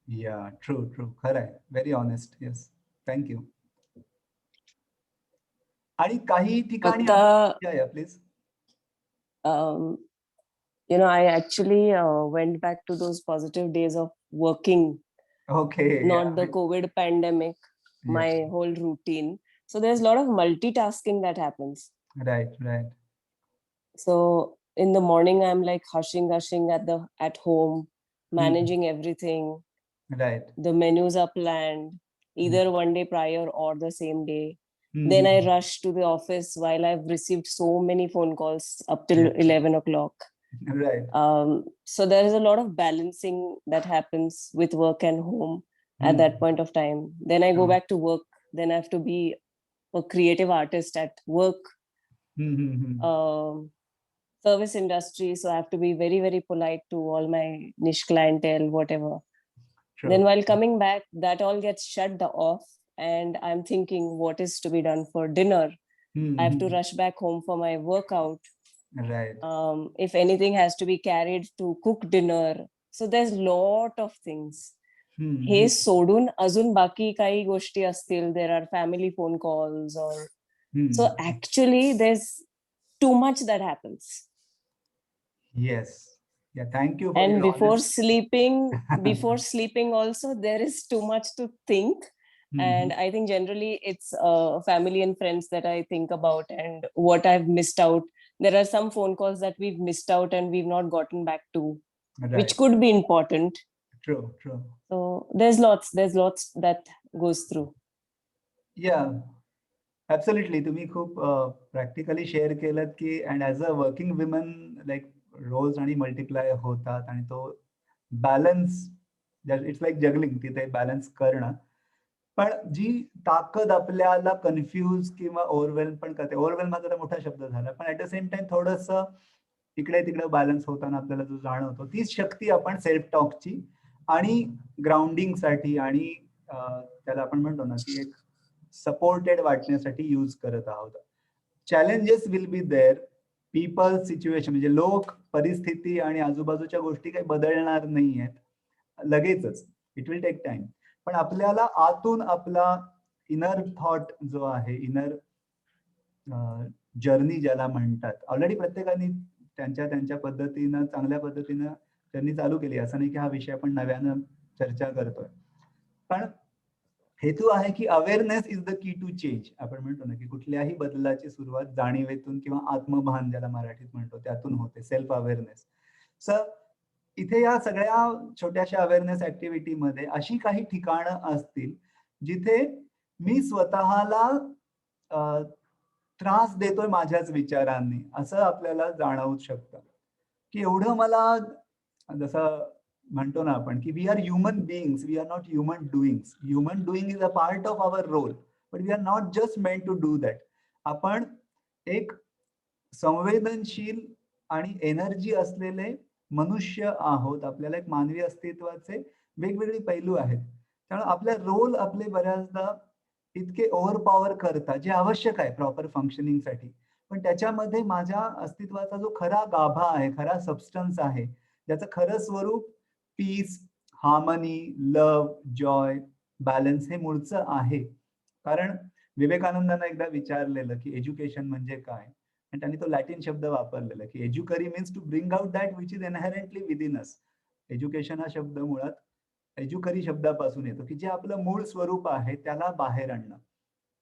या ट्रू ट्रू, खरं आहे. Very honest. Yes, thank you. आणि काही ठिकाणी please.
I actually went back to those positive days of working.
Okay.
Not the COVID pandemic, my whole routine. So there's a lot of multitasking that happens.
Right.
So in the morning, I'm like hushing at home, managing everything.
Right.
The menus are planned either one day prior or the same day. Then I rush to the office while I've received so many phone calls up till 11 o'clock.
Right.
So there is a lot of balancing that happens with work and home at that point of time. Then I go back to work. Then I have to be a creative artist at work. Service industry, so I have to be very, very polite to all my niche clientele, whatever. Sure. Then while coming back, that all gets shut off and I'm thinking what is to be done for dinner. I have to rush back home for my workout.
Right.
If anything has to be carried to cook dinner. So there's lot of things. हे सोडून अजून बाकी काही गोष्टी असतील, there are family phone calls or so actually there's too much that happens.
Yes. Yeah, thank you for
and
your
before
honest...
sleeping also there is too much to think. And I think generally it's family and friends that I think about and what I've missed out. There are some phone calls that we've missed out and we've not gotten back to, which could be important.
True.
So there's lots that goes through.
Yeah, absolutely. तुम्ही खूप practically share केलं की and as a working women like roles आणि multiply होतात आणि तो balance, it's like juggling, तिथे balance करणं. पण जी ताकद आपल्याला कन्फ्यूज किंवा ओव्हरवेल्म पण करते, ओव्हरवेल्म हा जरा मोठा शब्द झाला, पण ऍट द सेम टाइम थोडस इकडे तिकडे बॅलन्स होताना आपल्याला जो जाणवतो, तीच शक्ती आपण सेल्फ टॉकची आणि ग्राउंडिंग साठी आणि त्याला आपण म्हणतो ना की एक सपोर्टेड वाटण्यासाठी यूज करत आहोत. Challenges will be there, people, situation, म्हणजे लोक, परिस्थिती आणि आजूबाजूच्या गोष्टी काही बदलणार नाही आहेत लगेचच, इट विल टेक टाइम. पण आपल्याला आतून आपला इनर थॉट जो आहे, इनर जर्नी ज्याला म्हणतात, ऑलरेडी प्रत्येकाने त्यांच्या पद्धतीनं, चांगल्या पद्धतीनं जर्नी चालू केली. असं नाही की हा विषय आपण नव्यानं चर्चा करतोय, पण हेतू आहे की awareness is the key to change. आपण म्हणतो ना की कुठल्याही बदलाची सुरुवात जाणीवेतून किंवा आत्मभान ज्याला मराठीत म्हणतो त्यातून होते, सेल्फ अवेअरनेस. सर इथे या सगळ्या छोट्याशा अवेअरनेस ऍक्टिव्हिटी मध्ये अशी काही ठिकाणं असतील जिथे मी स्वतःला त्रास देतोय माझ्याच विचारांनी, असं आपल्याला जाणवूच शकतं की एवढं मला, जसं म्हणतो ना आपण की we are human beings, we are not human doings. Human doing is a part of our role, but we are not just meant to do that. आपण एक संवेदनशील आणि एनर्जी असलेले मनुष्य आहोत. आपल्याला एक मानवी अस्तित्वाचे वेगवेगळे पैलू आहेत. त्यामुळे आपले रोल आपले बऱ्याचदा इतके ओव्हरपॉवर करतात, जे आवश्यक आहे प्रॉपर फंक्शनिंगसाठी. पण त्याच्यामध्ये माझ्या अस्तित्वाचा जो खरा गाभा आहे, खरा सबस्टन्स आहे, ज्याचं खरं स्वरूप peace, harmony, love, joy, balance हे मूळचं आहे. कारण विवेकानंदांना एकदा विचारलेलं की एज्युकेशन म्हणजे काय, आणि त्यांनी तो लॅटिन शब्द वापरलेला की educare means to bring out that which is inherently within us. Education हा शब्द मुळात एज्युकरी शब्दापासून येतो की जे आपलं मूळ स्वरूप आहे त्याला बाहेर आणणं.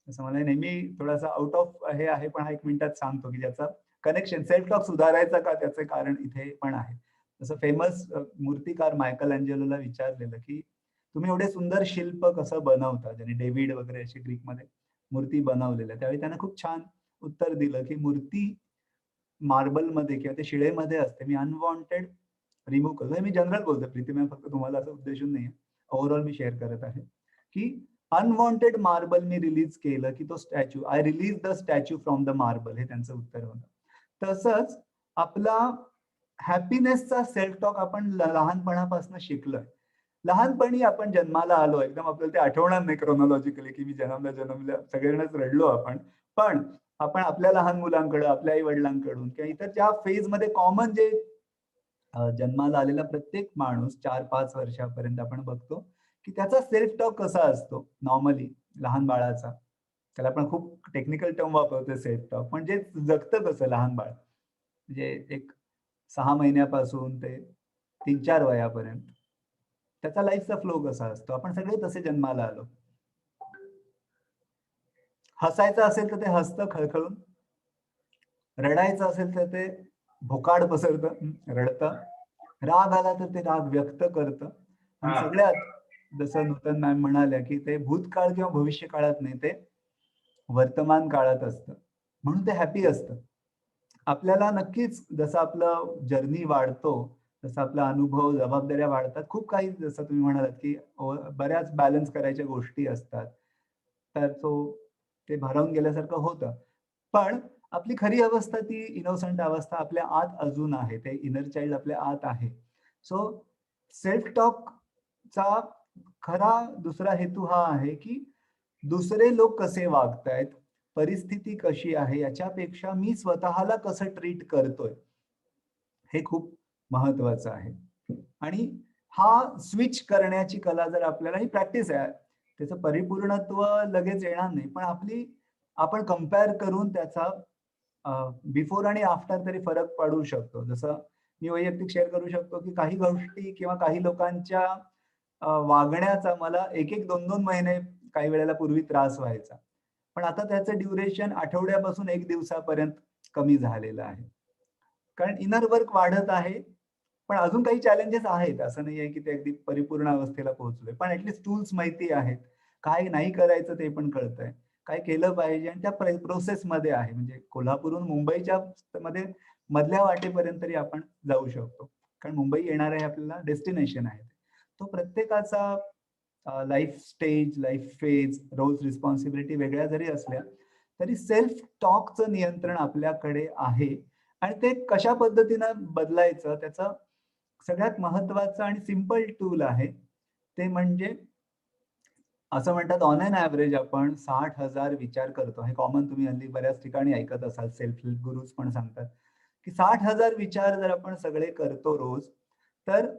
असं मला नेहमी थोडासा आउट ऑफ हे आहे, पण हा 1 मिनिटात सांगतो की ज्याचा कनेक्शन सेल्फ टॉक सुधारायचा का त्याचे कारण इथे पण आहे. जसं फेमस मूर्तिकार मायकल अँजेलोला विचारलेलं की तुम्ही एवढे सुंदर शिल्प कसं बनवता, ज्यांनी डेव्हिड वगैरे अशी ग्रीकमध्ये मूर्ती बनवलेल्या. त्यावेळी त्यानं खूप छान उत्तर दिलं की मूर्ती मार्बलमध्ये किंवा ते शिळेमध्ये असते, मी अनवॉन्टेड रिमूव्ह करतो. मी जनरल बोलतो प्रीती मॅम, फक्त तुम्हाला असं उद्देशून नाहीये, ओव्हरऑल मी शेअर करत आहे की अनवॉन्टेड मार्बल मी रिलीज केलं की तो statue, I release the statue from the marble, हे त्यांचं उत्तर होतं. तसंच आपला हॅपीनेसचा सेल्फ टॉक आपण लहानपणापासून शिकलोय. लहानपणी आपण जन्माला आलो, एकदम आपल्याला ते आठवणार नाही क्रोनॉलॉजिकली की मी जन्मल्या सगळ्यांनाच रडलो आपण. पण आपण आपल्या लहान मुलांकडे, आपल्या आई वडिलांकडून किंवा इतर ज्या फेज मध्ये कॉमन जे जन्माला आलेला प्रत्येक माणूस 4-5 वर्षापर्यंत आपण बघतो की त्याचा सेल्फ टॉक कसा असतो नॉर्मली लहान बाळाचा. त्याला आपण खूप टेक्निकल टर्म वापरतो सेल्फ टॉक, म्हणजे जगतं कसं लहान बाळ, म्हणजे एक 6 महिन्यापासून ते 3-4 वयापर्यंत त्याचा लाईफचा फ्लो कसा असतो. आपण सगळे तसे जन्माला आलो. हसायचं असेल तर ते हसतं खळखळून, रडायचं असेल तर ते भोकाड पसरतं, रडतं, राग आला तर ते राग व्यक्त करतं. आणि सगळ्यात जसं नूतन मॅम म्हणाल्या की ते भूतकाळ किंवा भविष्य काळात नाही, ते वर्तमान काळात असतं, म्हणून ते हॅपी असतं. आपल्याला नक्कीच जसं आपलं जर्नी वाढतो, जसं आपला अनुभव, जबाबदाऱ्या वाढतात, खूप काही जसं तुम्ही म्हणालात की बऱ्याच बॅलन्स करायच्या गोष्टी असतात, तर ते भारावून गेल्यासारखं होतं. पण आपली खरी अवस्था, ती इनोसंट अवस्था आपल्या आत अजून आहे, ते इनर चाइल्ड आपल्या आत आहे. सो सेल्फ टॉकचा खरा दुसरा हेतू हा आहे की दुसरे लोक कसे वागतायत, परिस्थिती कशी आहे, याच्यापेक्षा मी स्वतःला कसं ट्रीट करतोय हे खूप महत्वाचं आहे. आणि हा स्विच करण्याची कला जर आपल्याला, ही प्रॅक्टिस आहे, त्याचं परिपूर्णत्व लगेच येणार नाही, पण आपण कम्पेअर करून त्याचा बिफोर आणि आफ्टर तरी फरक पडू शकतो. जसं मी वैयक्तिक शेअर करू शकतो की काही गोष्टी किंवा काही लोकांच्या वागण्याचा मला 1-1, 2-2 महिने काही वेळेला पूर्वी त्रास व्हायचा, पण आता त्याचं ड्युरेशन आठवड्यापासून 1 दिवसापर्यंत कमी झालेलं आहे. कारण इनर वर्क वाढत आहे, पण अजून काही चॅलेंजेस आहेत. असं नाहीये की ते अगदी परिपूर्ण अवस्थेला पोहोचलोय, पण ऍटलीस्ट टूल्स माहिती आहेत, काय नाही करायचं ते पण कळतंय, काय केलं पाहिजे, आणि त्या प्रोसेसमध्ये आहे. म्हणजे कोल्हापूरहून मुंबईच्या मध्ये मधल्या वाटेपर्यंत तरी आपण जाऊ शकतो, कारण मुंबई येणार आहे आपल्याला, डेस्टिनेशन आहे. तो प्रत्येकाचा life stage, life phase, roles, responsibility वेगळ्या जरी असल्या तरी सेल्फ टॉकचं नियंत्रण आपल्याकडे आहे. आणि ते कशा पद्धतीनं बदलायचं, त्याचं सगळ्यात महत्वाचं आणि सिंपल टूल आहे ते म्हणजे, असं म्हणतात ऑन एन ॲव्हरेज आपण 60,000 विचार करतो. हे कॉमन तुम्ही हल्ली बऱ्याच ठिकाणी ऐकत असाल, सेल्फ हेल्प गुरुज पण सांगतात की 60,000 विचार जर आपण सगळे करतो रोज, तर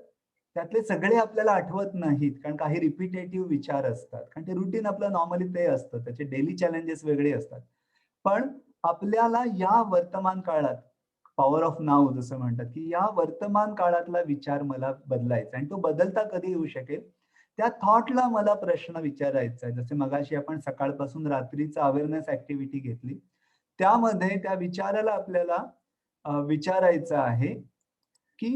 त्यातले सगळे आपल्याला आठवत नाहीत, कारण काही रिपिटेटिव्ह विचार असतात, कारण ते रुटीन आपलं नॉर्मली ते असतं, त्याचे डेली चॅलेंजेस वेगळे असतात. पण आपल्याला या वर्तमान काळात, पॉवर ऑफ नाऊ जसं म्हणतात की या वर्तमान काळातला विचार मला बदलायचा, आणि तो बदलता कधी येऊ शकेल, त्या थॉटला मला प्रश्न विचारायचा आहे. जसे मगाशी आपण सकाळपासून रात्रीचा अवेअरनेस ऍक्टिव्हिटी घेतली, त्यामध्ये त्या विचाराला आपल्याला विचारायचं आहे की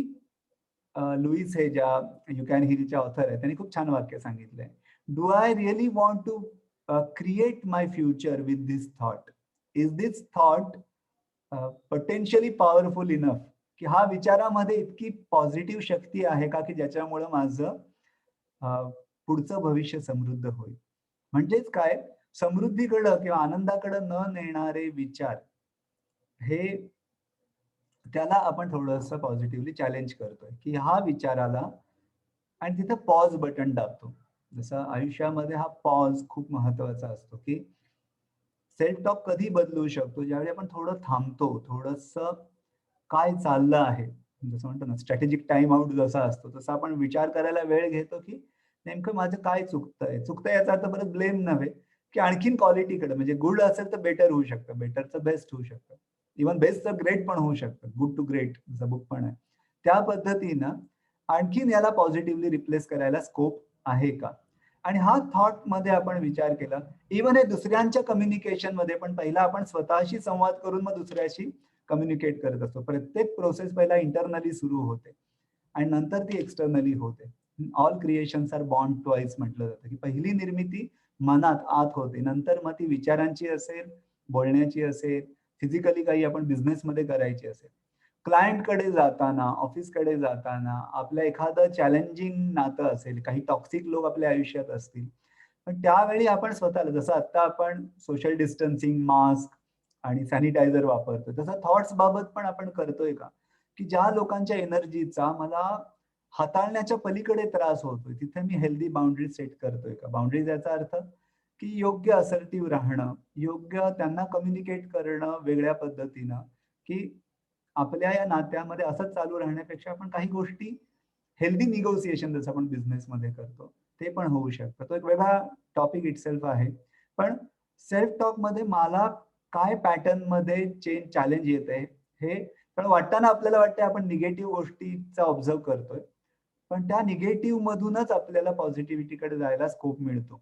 लुईस हे ज्या यू कॅन हीलच्या ऑथर आहे, त्यांनी खूप छान वाक्य सांगितलंय. Do I really want to create my future with this thought? Is this thought potentially powerful enough? की हा विचारामध्ये इतकी पॉझिटिव्ह शक्ती आहे का की ज्याच्यामुळे माझं पुढचं भविष्य समृद्ध होईल. म्हणजेच काय, समृद्धीकडं किंवा आनंदाकडं न नेणारे विचार हे त्याला आपण थोडंसं पॉझिटिव्हली चॅलेंज करतोय की हा विचाराला, आणि तिथं पॉज बटन दाबतो. जसं आयुष्यामध्ये हा पॉज खूप महत्वाचा असतो की सेल्फ टॉक कधी बदलू शकतो, ज्यावेळी आपण थोडं थांबतो, थोडंसं काय चाललं आहे, जसं म्हणतो ना स्ट्रॅटेजिक टाइम आउट जसा असतो तसा आपण विचार करायला वेळ घेतो की नेमकं माझं काय चुकतंय याचा अर्थ परत ब्लेम नव्हे, की आणखीन क्वालिटीकडे, म्हणजे गुड असेल तर बेटर होऊ शकतं, बेटरचं बेस्ट होऊ शकतं, इव्हन बेस्टचं ग्रेट पण होऊ शकतं, गुड टू ग्रेट जसं बुक पण आहे. त्या पद्धतीनं आणखीन याला पॉझिटिव्हली रिप्लेस करायला स्कोप आहे का? आणि हा थॉट मध्ये आपण विचार केला, इव्हन हे दुसऱ्यांच्या कम्युनिकेशन मध्ये पण पहिला आपण स्वतःशी संवाद करून मग दुसऱ्याशी कम्युनिकेट करत असतो. प्रत्येक प्रोसेस पहिला इंटरनली सुरू होते आणि नंतर ती एक्सटर्नली होते. All creations are born twice म्हटलं जातं, की पहिली निर्मिती मनात आत होते, नंतर मग ती विचारांची असेल, बोलण्याची असेल, फिजिकली काही आपण बिझनेसमध्ये करायची असेल, क्लायंटकडे जाताना, ऑफिसकडे जाताना, आपलं एखादं चॅलेंजिंग नातं असेल, काही टॉक्सिक लोक आपल्या आयुष्यात असतील, पण त्यावेळी आपण स्वतःला, जसं आता आपण सोशल डिस्टन्सिंग, मास्क आणि सॅनिटायझर वापरतो, तसं थॉट्स बाबत पण आपण करतोय का, की ज्या लोकांच्या एनर्जीचा मला हाताळण्याच्या पलीकडे त्रास होतोय, तिथे मी हेल्दी बाउंड्री सेट करतोय का? बाउंड्रीज याचा अर्थ की योग्य असर्टिव्ह राहणं, योग्य त्यांना कम्युनिकेट करणं वेगळ्या पद्धतीनं, की आपल्या या नात्यामध्ये असंच चालू राहण्यापेक्षा आपण काही गोष्टी हेल्दी निगोसिएशन जसं आपण बिझनेसमध्ये करतो ते पण होऊ शकतं. तो एक वेगळा टॉपिक इटसेल्फ आहे. पण सेल्फ टॉक मध्ये मला काय पॅटर्न मध्ये चॅलेंज येत आहे हे, पण वाटताना आपल्याला वाटतं आपण निगेटिव्ह गोष्टीचा ऑब्झर्व करतोय, पण त्या निगेटिव्ह मधूनच आपल्याला पॉझिटिव्हिटीकडे जायला स्कोप मिळतो,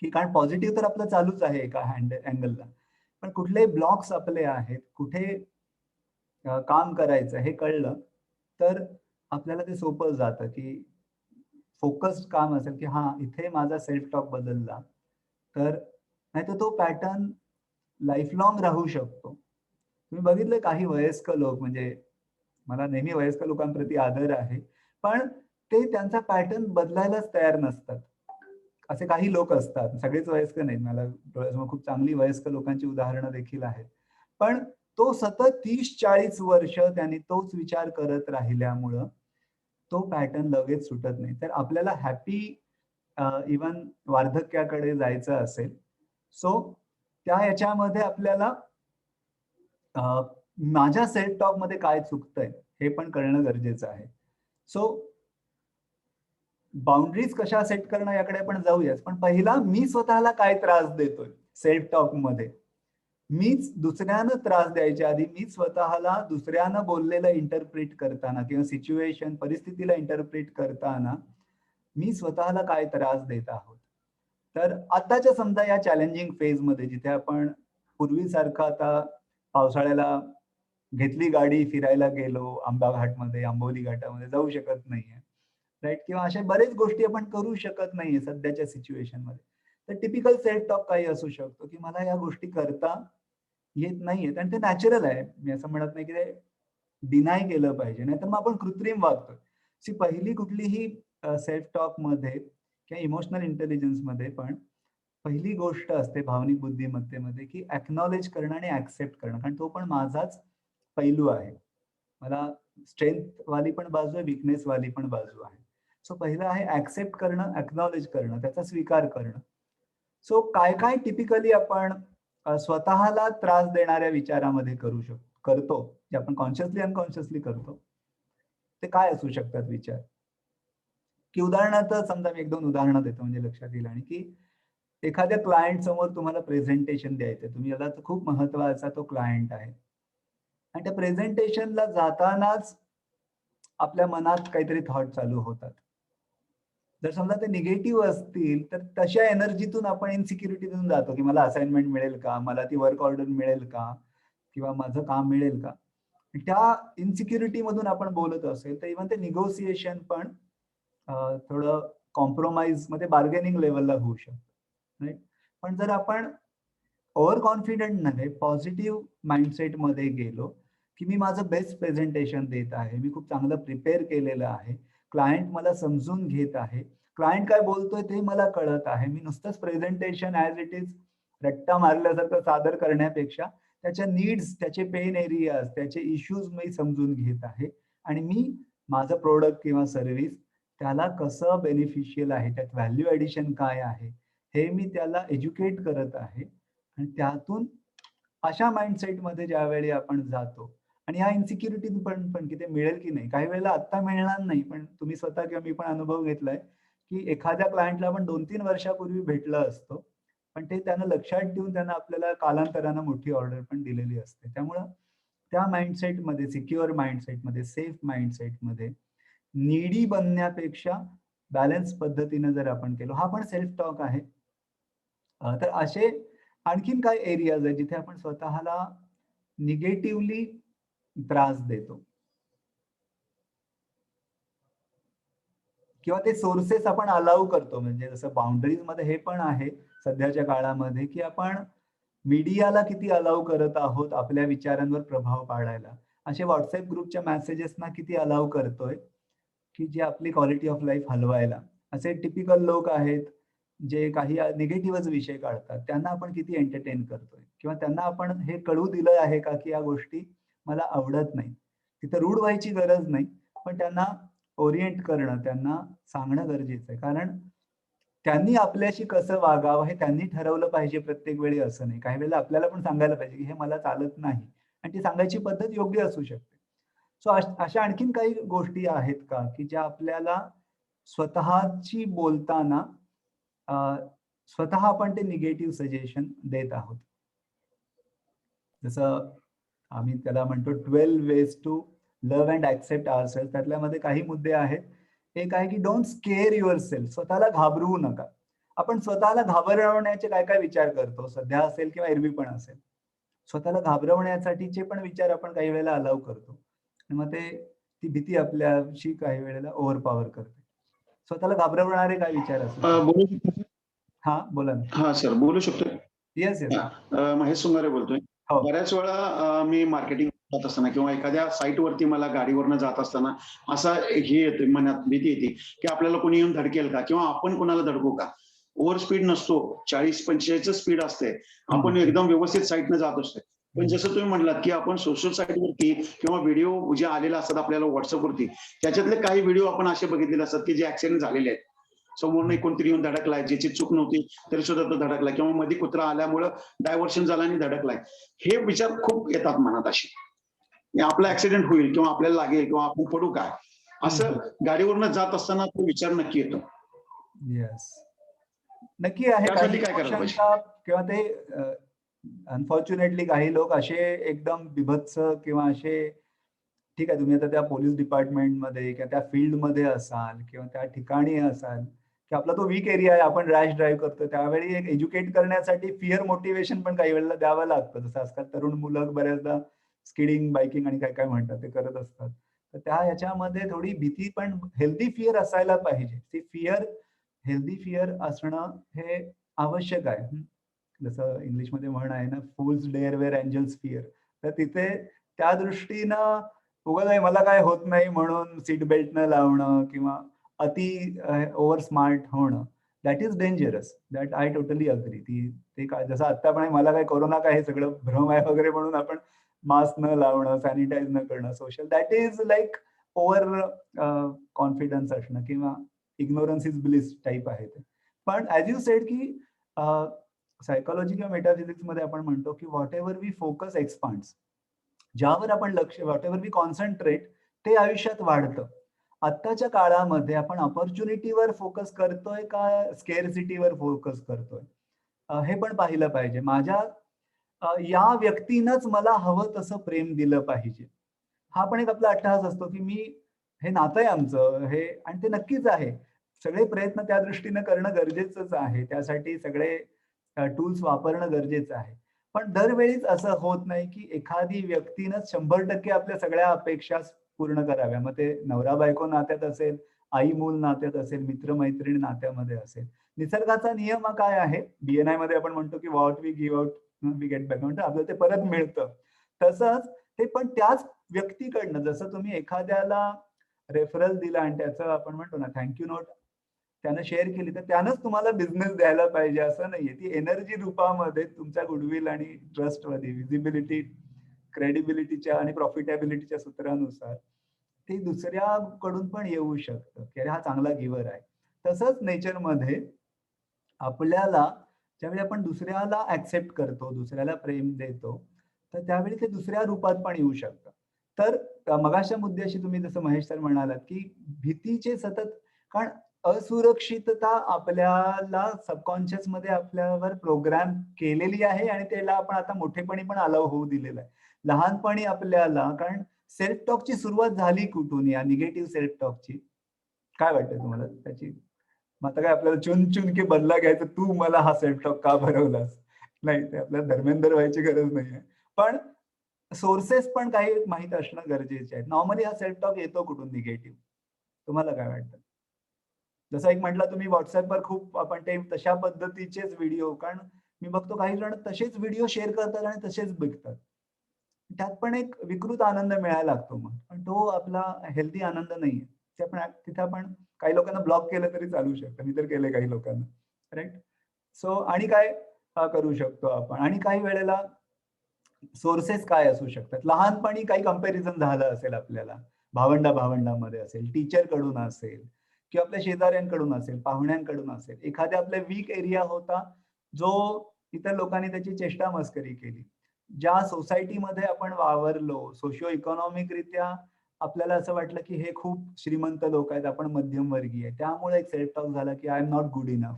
की कारण पॉझिटिव्ह तर आपलं चालूच आहे एका अँगलला, पण कुठले ब्लॉक्स आपले आहेत, कुठे काम करायचं हे कळलं तर आपल्याला ते सोपं जातं, की फोकस्ड काम असेल की हा इथे माझा सेल्फ टॉक बदलला तर, नाही तर तो पॅटर्न लाईफ लॉंग राहू शकतो. तुम्ही बघितलं काही वयस्क लोक, म्हणजे मला नेहमी वयस्क लोकांप्रती आदर आहे, पण ते त्यांचा पॅटर्न बदलायलाच तयार नसतात. असे काही लोक असतात, सगळेच वयस्क नाहीत, मला डोळ्यासमोर खूप चांगली वयस्क लोकांची उदाहरणं देखील आहेत, पण तो सतत 30-40 वर्ष त्यांनी तोच विचार करत राहिल्यामुळं तो पॅटर्न लगेच सुटत नाही. तर आपल्याला हॅपी इव्हन वार्धक्याकडे जायचं असेल, सो त्या याच्यामध्ये आपल्याला माझ्या सेल्फ टॉक मध्ये काय चुकतंय हे पण कळणं गरजेचं आहे. सो बाउंड्रीज कशा सेट करणं याकडे आपण जाऊयाच, पण पहिला मी स्वतःला काय त्रास देतोय सेल्फ टॉक मध्ये, मीच दुसऱ्यानं त्रास द्यायच्या आधी मी स्वतःला दुसऱ्यानं बोललेलं इंटरप्रिट करताना किंवा सिच्युएशन परिस्थितीला इंटरप्रिट करताना मी स्वतःला काय त्रास देत आहोत. तर आताच्या समजा या चॅलेंजिंग फेज मध्ये जिथे आपण पूर्वीसारखं आता पावसाळ्याला घेतली गाडी फिरायला गेलो, आंबा घाटमध्ये, आंबोली घाटामध्ये जाऊ शकत नाहीये, राईट, किंवा अशा बरेच गोष्टी आपण करू शकत नाहीये सध्याच्या सिच्युएशन मध्ये, तर टिपिकल सेल्फ टॉक काही असू शकतो की मला या गोष्टी करता येत नाहीयेत, आणि ते नॅचरल आहे. मी असं म्हणत नाही की ते डिनाय केलं पाहिजे, नाही तर मग आपण कृत्रिम वागतोय. पहिली कुठलीही सेल्फ टॉक मध्ये किंवा इमोशनल इंटेलिजन्स मध्ये पण पहिली गोष्ट असते भावनिक बुद्धिमत्तेमध्ये, की एक्नॉलेज करणं आणि ऍक्सेप्ट करणं, कारण तो पण माझाच पैलू आहे. मला स्ट्रेंथ वाली पण बाजू आहे, विकनेस वाली पण बाजू आहे. सो पहिलं आहे ऍक्सेप्ट करणं, एक्नॉलेज करणं, त्याचा स्वीकार करणं. सो काय काय टिपिकली आपण स्वतःला त्रास देणाऱ्या विचारामध्ये करतो, जे आपण कॉन्शियसली अनकॉन्शियसली करतो, ते काय असू शकतात विचार? की उदाहरणार्थ समजा मी 1-2 उदाहरणं देतो म्हणजे लक्षात येईल, आणि की एखाद्या क्लायंट समोर तुम्हाला प्रेझेंटेशन द्यायचंय, तुम्ही याला खूप महत्वाचा तो क्लायंट आहे, आणि त्या प्रेझेंटेशनला जातानाच आपल्या मनात काहीतरी थॉट चालू होतात, जर समजा ते निगेटिव्ह असतील तर तशा एनर्जीतून आपण इन्सिक्युरिटीतून जातो की मला असाइनमेंट मिळेल का, मला ती वर्क ऑर्डर मिळेल का, किंवा माझं काम मिळेल का. त्या इन्सिक्युरिटी मधून आपण बोलत असेल तर इव्हन ते निगोसिएशन पण थोडं कॉम्प्रोमाइज मध्ये बार्गेनिंग लेवलला होऊ शकतं, राईट. पण जर आपण ओव्हर कॉन्फिडंट नव्हे, पॉझिटिव्ह माइंडसेट मध्ये गेलो की मी माझं बेस्ट प्रेझेंटेशन देत आहे, मी खूप चांगलं प्रिपेअर केलेलं आहे, क्लायंट मला समजून घेत आहे, क्लायंट काय बोलतोय ते मला कळत आहे, मी नुसतंच प्रेझेंटेशन ॲज इट इज रट्टा मारल्यासारखं सादर करण्यापेक्षा त्याच्या नीड्स, त्याचे पेन एरियाज, त्याचे इश्यूज मी समजून घेत आहे आणि मी माझं प्रोडक्ट किंवा सर्व्हिस त्याला कसं बेनिफिशियल आहे, त्यात व्हॅल्यू ॲडिशन काय आहे हे मी त्याला एज्युकेट करत आहे. आणि त्यातून अशा माइंडसेटमध्ये ज्यावेळी आपण जातो आणि ह्या इन्सिक्युरिटी पण की ते मिळेल की नाही, काही वेळेला आत्ता मिळणार नाही, पण तुम्ही स्वतः किंवा मी पण अनुभव घेतलाय की एखाद्या क्लायंटला आपण 2-3 वर्षापूर्वी भेटलं असतो, पण ते त्यानं लक्षात ठेवून त्यांना आपल्याला कालांतरानं मोठी ऑर्डर पण दिलेली असते. त्यामुळं त्या माइंडसेटमध्ये, सिक्युअर माइंडसेटमध्ये, सेफ माइंडसेटमध्ये नीडी बनण्यापेक्षा बॅलन्स पद्धतीनं जर आपण केलो, हा पण सेल्फ टॉक आहे. तर असे आणखीन काय एरियाज आहेत जिथे आपण स्वतःला निगेटिव्हली त्रास देतो किंवा ते सोर्सेस आपण अलाउ करतो. म्हणजे जसं बाउंड्रीज मध्ये हे पण आहे सध्याच्या काळामध्ये की आपण मीडियाला किती अलाउ करत आहोत आपल्या विचारांवर प्रभाव पाडायला, असे व्हॉट्सअप ग्रुपच्या मेसेजेसना किती अलाउ करतोय की जे आपली क्वालिटी ऑफ लाईफ हलवायला. असे टिपिकल लोक आहेत जे काही निगेटिव्हच विषय काढतात, त्यांना आपण किती एंटरटेन करतोय किंवा त्यांना आपण हे कळू दिलं आहे का की या गोष्टी मला आवडत नाही. तिथं रूढ व्हायची गरज नाही, पण त्यांना ओरिएंट करणं, त्यांना सांगणं गरजेचं आहे. कारण त्यांनी आपल्याशी कसं वागावं हे त्यांनी ठरवलं पाहिजे प्रत्येक वेळी, असं नाही. काही वेळेला आपल्याला पण सांगायला पाहिजे की हे मला चालत नाही आणि ती सांगायची पद्धत योग्य असू शकते. सो अशा आणखीन काही गोष्टी आहेत का की ज्या आपल्याला स्वतःची बोलताना स्वतः आपण ते निगेटिव्ह सजेशन देत आहोत. जसं आम्ही त्याला म्हणतो 12 ways to love and accept ourselves. त्यातल्यामध्ये काही मुद्दे आहेत. एक आहे की डोंट स्केअर युअरसेल्फ. स्वतःला घाबरवू नका. आपण स्वतःला घाबरवण्याचे काय काय विचार करतो, सध्या असेल किंवा एरवी पण असेल. स्वतःला घाबरवण्यासाठीचे पण विचार आपण काही वेळेला अलाउ करतो आणि मग ते ती भीती आपल्याशी काही वेळेला ओव्हरपॉवर करते. स्वतःला घाबरवणारे काय विचार असतात?
बोलू शकतो?
हा, बोला ना.
हा सर, बोलू शकतो.
Yes yes.
महेश सुंगारे बोलतोय.
हो.
बऱ्याच वेळा मी मार्केटिंग करत असताना किंवा एखाद्या साईटवरती मला गाडीवरनं जात असताना असा हे येते, मनात भीती येते की आपल्याला कोणी येऊन धडकेल का किंवा आपण कोणाला धडकू का. ओव्हर स्पीड नसतो, 40-45 स्पीड असते. आपण एकदम व्यवस्थित साईटनं जात असतो. पण जसं तुम्ही म्हटलात की आपण सोशल साईटवरती किंवा व्हिडिओ जे आलेले असतात आपल्याला व्हॉट्सअपवरती, त्याच्यातले काही व्हिडिओ आपण असे बघितलेले असतात की जे ऍक्सिडेंट झालेले आहेत. समोरनं कोणतरी येऊन धडकलाय, ज्याची चूक नव्हती तरी सुद्धा तो धडकलाय किंवा मध्ये कुत्रा आल्यामुळं डायव्हर्शन झालं आणि धडकलाय. हे विचार खूप येतात मनात असे. आपला ऍक्सिडेंट होईल किंवा आपल्याला लागेल किंवा आपण पडू काय, असं गाडीवरनं जात असताना तो विचार नक्की येतो.
येस, नक्की आहे.
त्यासाठी काय करायला पाहिजे?
किंवा ते अनफॉर्च्युनेटली काही लोक असे एकदम बिभत्स किंवा असे, ठीक आहे, तुम्ही आता त्या पोलीस डिपार्टमेंटमध्ये किंवा त्या फील्डमध्ये असाल किंवा त्या ठिकाणी असाल की आपला तो वीक एरिया आहे, आपण रॅश ड्राईव्ह करतो, त्यावेळी एक एज्युकेट करण्यासाठी फिअर मोटिवेशन पण काही वेळेला द्यावं लागतं. जसं आजकाल तरुण मुलं बऱ्याचदा स्किडिंग, बायकिंग आणि काय काय म्हणतात ते करत असतात. तर त्या ह्याच्यामध्ये थोडी भीती पण, हेल्दी फिअर असायला पाहिजे. ती फिअर, हेल्दी फिअर असणं हे आवश्यक आहे. जसं इंग्लिशमध्ये म्हण आहे ना, फूल्स डेअर वेअर एंजल्स फिअर. तर तिथे त्या दृष्टीनं उगाच मला काय होत नाही म्हणून सीट बेल्ट न लावणं किंवा अति ओव्हर स्मार्ट होणं, that is dangerous. That I totally agree. ते काय, जसं आता पण मला काय कोरोना काय हे सगळं भ्रम आहे वगैरे म्हणून आपण मास्क न लावणं, सॅनिटाईज न करणं, social, that is like over confidence असणं किंवा इग्नोरन्स इज ब्लिस टाईप आहे ते. पण ऍज यू सेड की सायकोलॉजी किंवा मेटाफिजिक्स मध्ये आपण म्हणतो की whatever we focus expands. ज्यावर आपण लक्ष, व्हॉट एव्हर वी कॉन्सन्ट्रेट, ते आयुष्यात वाढतं. आत्ताच्या काळामध्ये आपण ऑपॉर्च्युनिटीवर फोकस करतोय का स्केअरसिटीवर फोकस करतोय, हे पण पाहिलं पाहिजे. माझ्या या व्यक्तीनंच मला हवं तसं प्रेम दिलं पाहिजे, हा पण एक आपला अट्टहास असतो की मी, हे नातं आहे आमचं हे, आणि ते नक्कीच आहे, सगळे प्रयत्न त्या दृष्टीने करणं गरजेचंच आहे. त्यासाठी सगळे टूल्स वापरणं गरजेचं आहे. पण दरवेळीच असं होत नाही की एखादी व्यक्तीनंच 100% आपल्या सगळ्या अपेक्षा पूर्ण कराव्या. मग ते नवरा बायको नात्यात असेल, आई मूल नात्यात असेल, मित्र-मैत्रिणी नात्यामध्ये असेल. निसर्गाचा नियम हा काय आहे? BNI मध्ये आपण म्हणतो की what we give out we get back. म्हणजे आपल्याला ते परत मिळतं. तसंच ते पण त्याच व्यक्तीकडनं, जसं तुम्ही एखाद्याला रेफरल दिला आणि त्याचं आपण म्हणतो ना थँक नोट त्यानं शेअर केली, तर त्यानंच तुम्हाला बिझनेस द्यायला पाहिजे असं नाहीये. ती एनर्जी रूपामध्ये तुमच्या गुडविल आणि ट्रस्टमध्ये विजिबिलिटी, क्रेडिबिलिटीच्या आणि प्रॉफिटेबिलिटीच्या सूत्रानुसार ते दुसऱ्याकडून पण येऊ शकतं की अरे हा चांगला गिव्हर आहे. तसंच नेचरमध्ये आपल्याला ज्यावेळी आपण दुसऱ्याला ऍक्सेप्ट करतो, दुसऱ्याला प्रेम देतो, तर त्यावेळी ते दुसऱ्या रूपात पण येऊ शकतं. तर मगाच्या मुद्द्याशी तुम्ही जसं महेश सर म्हणालात की भीतीचे सतत, कारण असुरक्षितता आपल्याला सबकॉन्शियस मध्ये आपल्यावर प्रोग्राम केलेली आहे आणि त्याला आपण आता मोठेपणी पण अलाव होऊ दिलेलं आहे. लहानपणी आपल्याला, कारण सेल्फ टॉकची सुरुवात झाली कुठून, या निगेटिव्ह सेल्फ टॉकची? काय वाटतं तुम्हाला त्याची? मग आता काय आपल्याला चुन चुन के बदला घ्यायचं, तू मला हा सेल्फ टॉक का भरवलास? नाही, ते आपल्याला धर्मेंद्र व्हायची गरज नाहीये. पण सोर्सेस पण काही माहित असणं गरजेचे आहे. नॉर्मली हा सेल्फ टॉक येतो कुठून निगेटिव्ह? तुम्हाला काय वाटतं? जसं एक म्हटलं तुम्ही व्हॉट्सअपवर खूप आपण ते तशा पद्धतीचेच व्हिडिओ, कारण मी बघतो काही जण तसेच व्हिडिओ शेअर करतात आणि तसेच बघतात. त्यात पण एक विकृत आनंद मिळायला लागतो मग, पण तो आपला हेल्दी आनंद नाहीये. तिथे आपण काही लोकांना ब्लॉक केलं तरी चालू शकतं. मी तर केलंय काही लोकांना, राईट? सो आणि काय करू शकतो आपण? आणि काही वेळेला सोर्सेस काय असू शकतात? लहानपणी काही कंपॅरिझन झालं असेल आपल्याला, भावंडामध्ये असेल, टीचर कडून असेल किंवा आपल्या शेजाऱ्यांकडून असेल, पाहुण्यांकडून असेल. एखाद्या आपल्या वीक एरिया होता जो इतर लोकांनी त्याची चेष्टा मस्करी केली. ज्या सोसायटीमध्ये आपण वावरलो, सोशिओ इकॉनॉमिक रित्या आपल्याला असं वाटलं की हे खूप श्रीमंत लोक आहेत, आपण मध्यमवर्गीय आहे. त्यामुळे एक सेल्फ टॉक झाला की I am not good enough,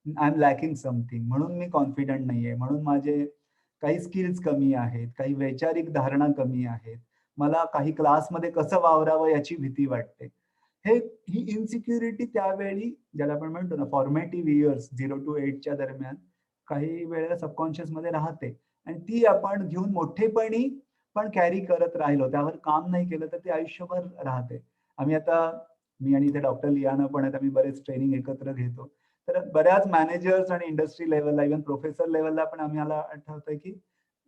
I am lacking something, म्हणून मी कॉन्फिडंट नाहीये, म्हणून माझे काही स्किल्स कमी आहेत, काही वैचारिक धारणा कमी आहेत, मला काही क्लासमध्ये कसं वावरावं याची भीती वाटते. ही इन्सिक्युरिटी त्यावेळी, ज्याला आपण म्हणतो ना फॉर्मेटिव्ह इयर्स 0 to 8च्या दरम्यान काही वेळेला सबकॉन्शियस मध्ये राहते आणि ती आपण घेऊन मोठेपणी पण कॅरी करत राहिलो, त्यावर काम नाही केलं तर ते आयुष्यभर राहते. आम्ही आता, मी आणि इथे डॉक्टर लियाना पण आहेत, आम्ही बरेच ट्रेनिंग एकत्र घेतो. तर बऱ्याच मॅनेजर्स आणि इंडस्ट्री लेवलला, इव्हन प्रोफेसर लेवलला पण आम्हाला आठवतंय की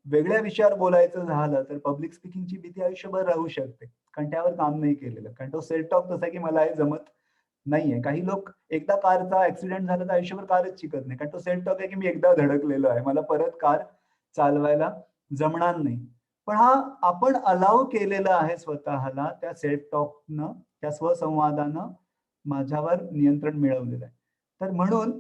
वेगळ्या विषयावर बोलायचं झालं तर पब्लिक स्पीकिंगची भीती आयुष्यभर राहू शकते, कारण त्यावर काम नाही केलेलं. कारण तो सेल्फ टॉक तसा की मला हे जमत नाहीये. काही लोक एकदा कारचा ऍक्सिडेंट झाला तर आयुष्यभर कारच शिकत नाही, कारण तो सेल्फ टॉक आहे की मी एकदा धडकलेलो आहे, मला परत कार चालवायला जमणार नाही. पण हा आपण अलाव केलेला आहे स्वतःला, त्या सेल्फ टॉकनं, त्या स्वसंवादानं माझ्यावर नियंत्रण मिळवलेलं आहे. तर म्हणून